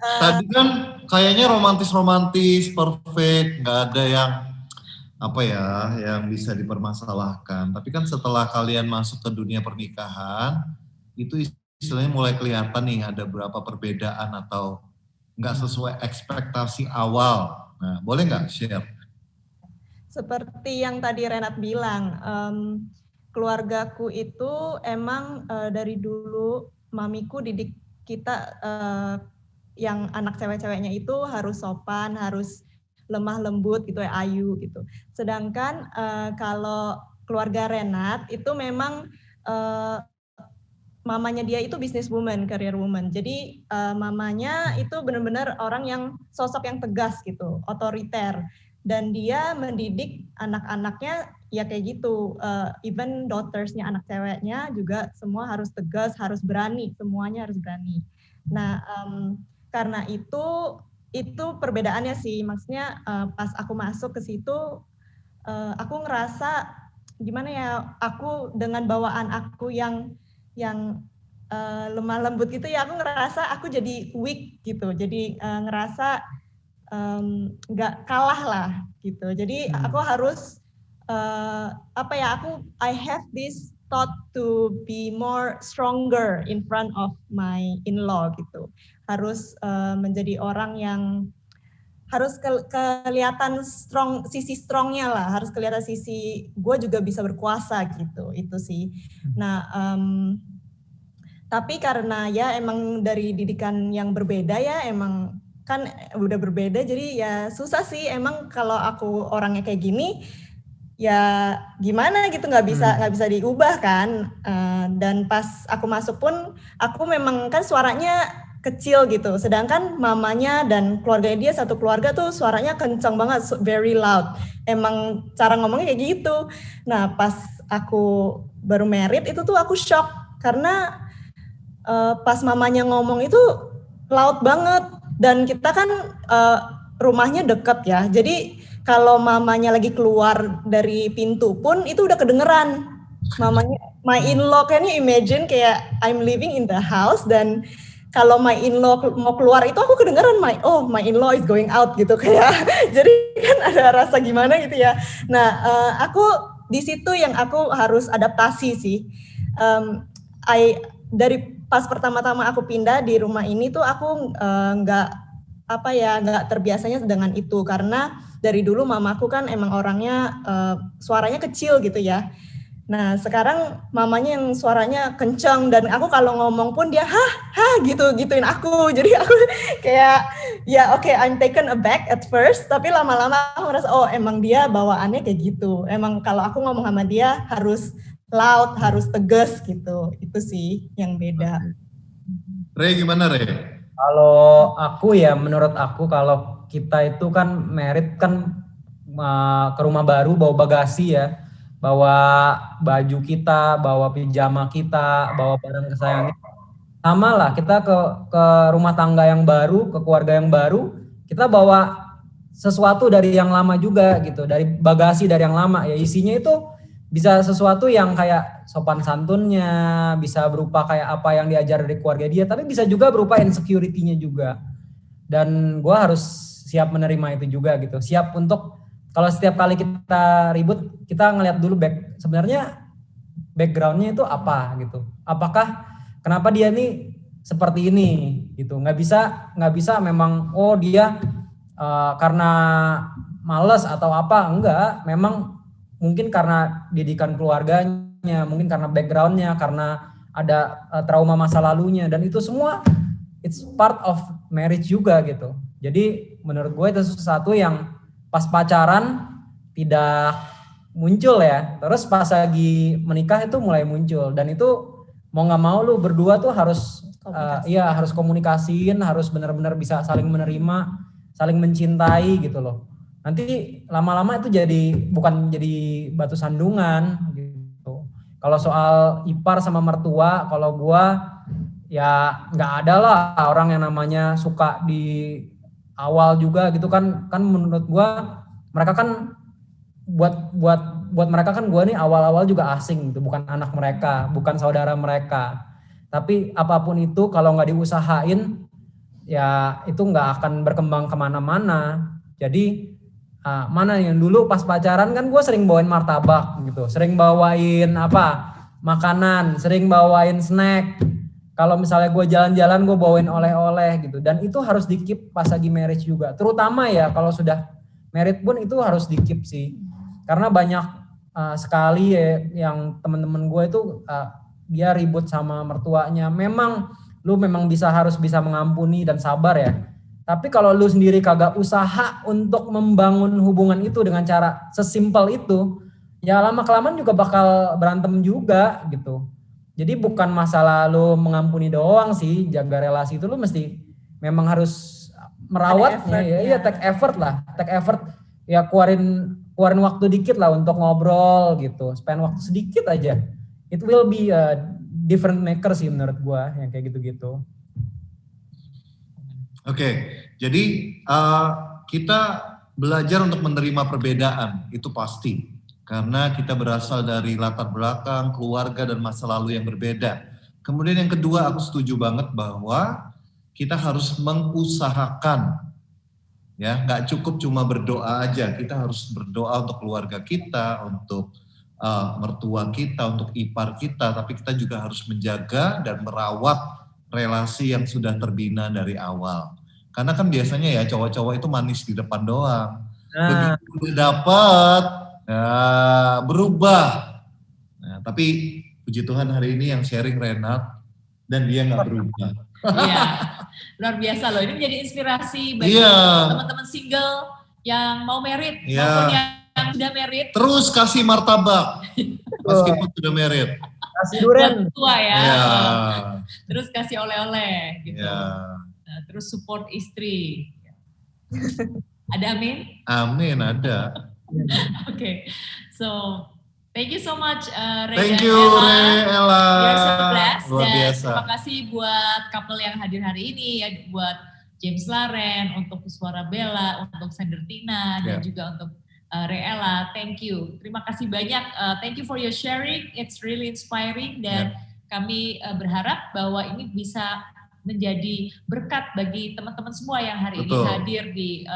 Tadi kan kayaknya romantis, perfect, nggak ada yang yang bisa dipermasalahkan. Tapi kan setelah kalian masuk ke dunia pernikahan, itu istilahnya mulai kelihatan nih ada berapa perbedaan atau nggak sesuai ekspektasi awal. Nah, boleh nggak share? Seperti yang tadi Renat bilang, keluargaku itu emang dari dulu mamiku didik kita yang anak cewek-ceweknya itu harus sopan, harus lemah lembut gitu ya, ayu gitu. Sedangkan kalau keluarga Renat itu memang mamanya dia itu businesswoman, career woman. Jadi mamanya itu benar-benar orang yang sosok yang tegas gitu, otoriter. Dan dia mendidik anak-anaknya ya kayak gitu. Even daughters-nya, anak ceweknya juga semua harus tegas, harus berani, semuanya harus berani. Nah, karena itu perbedaannya sih. Maksudnya pas aku masuk ke situ, aku ngerasa gimana ya, aku dengan bawaan aku yang lemah lembut gitu ya, aku ngerasa aku jadi weak gitu, jadi ngerasa nggak kalah lah gitu. Jadi aku harus I have this thought to be more stronger in front of my in-law gitu. Harus menjadi orang yang harus kelihatan strong, sisi strongnya lah, harus kelihatan sisi gue juga bisa berkuasa gitu, itu sih. Nah, tapi karena ya emang dari didikan yang berbeda ya, emang kan udah berbeda, jadi ya susah sih emang kalau aku orangnya kayak gini, ya gimana gitu, nggak bisa diubah kan. Dan pas aku masuk pun, aku memang kan suaranya kecil gitu, sedangkan mamanya dan keluarganya dia satu keluarga tuh suaranya kencang banget, very loud. Emang cara ngomongnya kayak gitu. Nah pas aku baru married itu tuh aku shock karena pas mamanya ngomong itu loud banget, dan kita kan rumahnya deket ya, jadi kalau mamanya lagi keluar dari pintu pun itu udah kedengeran mamanya. My in-law, can you imagine kayak I'm living in the house dan kalau my in-law mau keluar itu aku kedengeran my in-law is going out gitu kayak. Jadi kan ada rasa gimana gitu ya. Nah, aku di situ yang aku harus adaptasi sih. Dari pas pertama-tama aku pindah di rumah ini tuh aku nggak terbiasanya dengan itu karena dari dulu mamaku kan emang orangnya suaranya kecil gitu ya. Nah sekarang mamanya yang suaranya kencang dan aku kalau ngomong pun dia gituin aku. Jadi aku kayak I'm taken aback at first, tapi lama-lama aku merasa emang dia bawaannya kayak gitu. Emang kalau aku ngomong sama dia harus loud, harus tegas gitu. Itu sih yang beda. Ray gimana Ray? Kalau aku ya, menurut aku kalau kita itu kan merit kan ke rumah baru bawa bagasi ya, bawa baju kita, bawa pijama kita, bawa barang kesayangan. Sama lah kita ke rumah tangga yang baru, ke keluarga yang baru, kita bawa sesuatu dari yang lama juga gitu, dari bagasi dari yang lama ya, isinya itu bisa sesuatu yang kayak sopan santunnya, bisa berupa kayak apa yang diajar dari keluarga dia, tapi bisa juga berupa insecurity-nya juga. Dan gue harus siap menerima itu juga gitu, siap untuk kalau setiap kali kita ribut, kita ngeliat dulu sebenarnya background-nya itu apa gitu, apakah kenapa dia nih seperti ini gitu, nggak bisa memang dia karena males atau apa, enggak, memang mungkin karena didikan keluarganya, mungkin karena backgroundnya, karena ada trauma masa lalunya, dan itu semua it's part of marriage juga gitu. Jadi menurut gue itu sesuatu yang pas pacaran tidak muncul ya, terus pas lagi menikah itu mulai muncul, dan itu mau nggak mau lu berdua tuh harus harus komunikasiin, harus benar-benar bisa saling menerima, saling mencintai gitu loh. Nanti lama-lama itu bukan jadi batu sandungan gitu. Kalau soal ipar sama mertua, kalau gua ya nggak ada lah orang yang namanya suka di awal juga gitu kan menurut gua mereka kan buat mereka kan gue nih awal-awal juga asing gitu, bukan anak mereka, bukan saudara mereka. Tapi apapun itu kalau nggak diusahain ya itu nggak akan berkembang kemana-mana. Jadi mana yang dulu pas pacaran kan gue sering bawain martabak gitu, sering bawain makanan, sering bawain snack. Kalau misalnya gue jalan-jalan gue bawain oleh-oleh gitu, dan itu harus di-keep pas lagi marriage juga. Terutama ya kalau sudah married pun itu harus di-keep sih. Karena banyak sekali ya yang teman-teman gue itu dia ribut sama mertuanya. Memang lu harus bisa mengampuni dan sabar ya. Tapi kalau lu sendiri kagak usaha untuk membangun hubungan itu dengan cara sesimpel itu, ya lama-kelamaan juga bakal berantem juga gitu. Jadi bukan masalah lu mengampuni doang sih, jaga relasi itu lu mesti memang harus merawatnya ya, take effort ya, keluarin waktu dikit lah untuk ngobrol gitu, spend waktu sedikit aja, it will be a different maker sih menurut gua yang kayak gitu-gitu. Oke, jadi kita belajar untuk menerima perbedaan itu pasti, karena kita berasal dari latar belakang, keluarga dan masa lalu yang berbeda. Kemudian yang kedua, aku setuju banget bahwa kita harus mengusahakan. Ya, nggak cukup cuma berdoa aja, kita harus berdoa untuk keluarga kita, untuk mertua kita, untuk ipar kita, tapi kita juga harus menjaga dan merawat relasi yang sudah terbina dari awal. Karena kan biasanya ya cowok-cowok itu manis di depan doang, begitu udah dapet berubah. Nah, tapi puji Tuhan hari ini yang sharing Renat dan dia nggak berubah. Iya, luar biasa loh. Ini menjadi inspirasi bagi teman-teman single yang mau married maupun yang sudah married. Terus kasih martabak, meskipun sudah married. Kasih durian. Tua ya. Terus kasih oleh-oleh gitu. Nah, terus support istri. Ada amin? Amin, ada. Oke, so thank you so much, Ray Thank dan you, Ella. We are so blessed. Luar Dan biasa. terima kasih buat couple yang hadir hari ini, ya, buat James Laren, untuk Suara Bella, untuk Sandertina, dan juga untuk Ray Ella. Thank you. Terima kasih banyak. Thank you for your sharing. It's really inspiring, dan kami berharap bahwa ini bisa menjadi berkat bagi teman-teman semua yang hari ini hadir di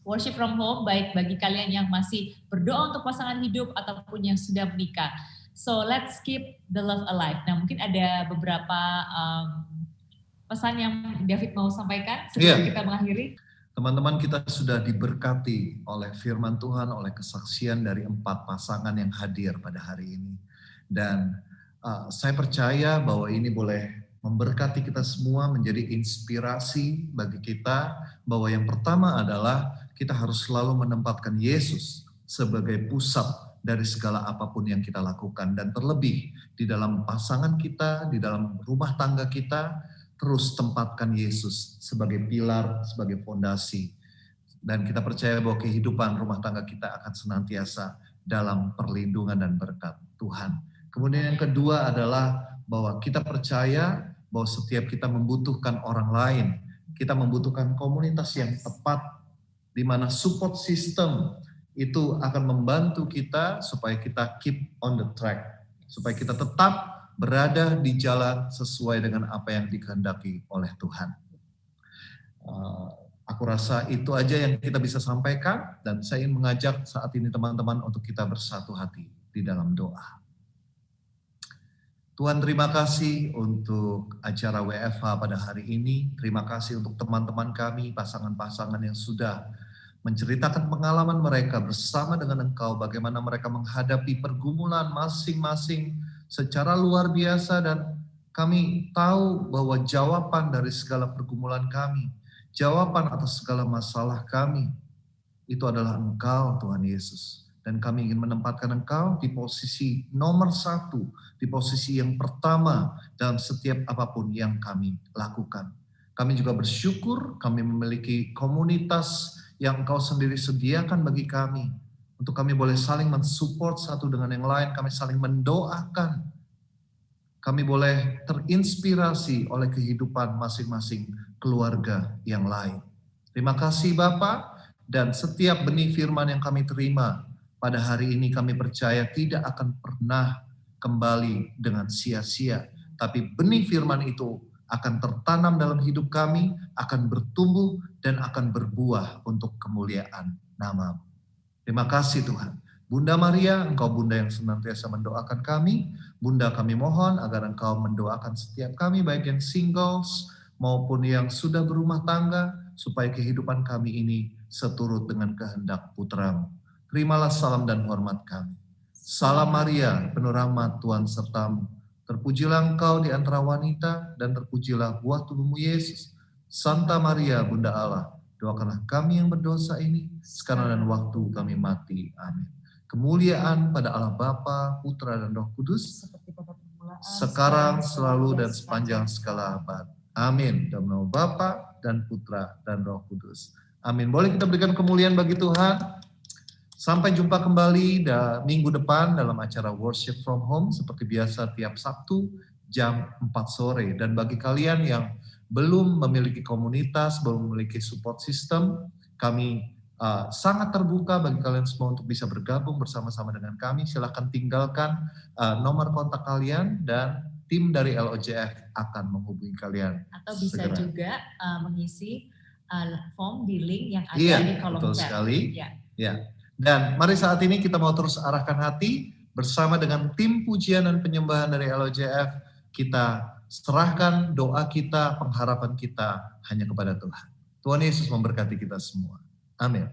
Worship from Home, baik bagi kalian yang masih berdoa untuk pasangan hidup ataupun yang sudah menikah. So let's keep the love alive. Nah, mungkin ada beberapa pesan yang David mau sampaikan sebelum kita mengakhiri. Teman-teman, kita sudah diberkati oleh firman Tuhan, oleh kesaksian dari 4 pasangan yang hadir pada hari ini. Dan saya percaya bahwa ini boleh memberkati kita semua, menjadi inspirasi bagi kita, bahwa yang pertama adalah kita harus selalu menempatkan Yesus sebagai pusat dari segala apapun yang kita lakukan. Dan terlebih di dalam pasangan kita, di dalam rumah tangga kita, terus tempatkan Yesus sebagai pilar, sebagai fondasi. Dan kita percaya bahwa kehidupan rumah tangga kita akan senantiasa dalam perlindungan dan berkat Tuhan. Kemudian yang kedua adalah bahwa kita percaya bahwa setiap kita membutuhkan orang lain, kita membutuhkan komunitas yang tepat, di mana support system itu akan membantu kita supaya kita keep on the track, supaya kita tetap berada di jalan sesuai dengan apa yang dikehendaki oleh Tuhan. Aku rasa itu aja yang kita bisa sampaikan, dan saya ingin mengajak saat ini teman-teman untuk kita bersatu hati di dalam doa. Tuhan, terima kasih untuk acara WFH pada hari ini. Terima kasih untuk teman-teman kami, pasangan-pasangan yang sudah menceritakan pengalaman mereka bersama dengan Engkau, bagaimana mereka menghadapi pergumulan masing-masing secara luar biasa, dan kami tahu bahwa jawaban dari segala pergumulan kami, jawaban atas segala masalah kami, itu adalah Engkau, Tuhan Yesus. Dan kami ingin menempatkan Engkau di posisi nomor 1, di posisi yang pertama dalam setiap apapun yang kami lakukan. Kami juga bersyukur kami memiliki komunitas yang Engkau sendiri sediakan bagi kami, untuk kami boleh saling mensupport satu dengan yang lain, kami saling mendoakan, kami boleh terinspirasi oleh kehidupan masing-masing keluarga yang lain. Terima kasih Bapa, dan setiap benih firman yang kami terima pada hari ini kami percaya tidak akan pernah kembali dengan sia-sia, tapi benih firman itu akan tertanam dalam hidup kami, akan bertumbuh dan akan berbuah untuk kemuliaan nama-Mu. Terima kasih Tuhan. Bunda Maria, Engkau Bunda yang senantiasa mendoakan kami. Bunda, kami mohon agar Engkau mendoakan setiap kami, baik yang singles maupun yang sudah berumah tangga, supaya kehidupan kami ini seturut dengan kehendak Putra-Mu. Terimalah salam dan hormat kami. Salam Maria, penuh rahmat, Tuhan serta-Mu. Terpujilah Engkau di antara wanita, dan terpujilah buah tubuh-Mu Yesus. Santa Maria, Bunda Allah, doakanlah kami yang berdosa ini, sekarang dan waktu kami mati. Amin. Kemuliaan pada Allah Bapa, Putra, dan Roh Kudus, sekarang, selalu, dan sepanjang segala abad. Amin. Dalam nama Bapa dan Putra dan Roh Kudus. Amin. Boleh kita berikan kemuliaan bagi Tuhan. Sampai jumpa kembali minggu depan dalam acara Worship from Home seperti biasa tiap Sabtu jam 4 sore. Dan bagi kalian yang belum memiliki komunitas, belum memiliki support system, kami sangat terbuka bagi kalian semua untuk bisa bergabung bersama-sama dengan kami. Silakan tinggalkan nomor kontak kalian dan tim dari LOJF akan menghubungi kalian. Atau bisa segera juga mengisi form di link yang ada di kolom betul chat. Sekali. Ya. Dan mari saat ini kita mau terus arahkan hati bersama dengan tim pujian dan penyembahan dari LOJF. Kita serahkan doa kita, pengharapan kita hanya kepada Tuhan. Tuhan Yesus memberkati kita semua. Amin.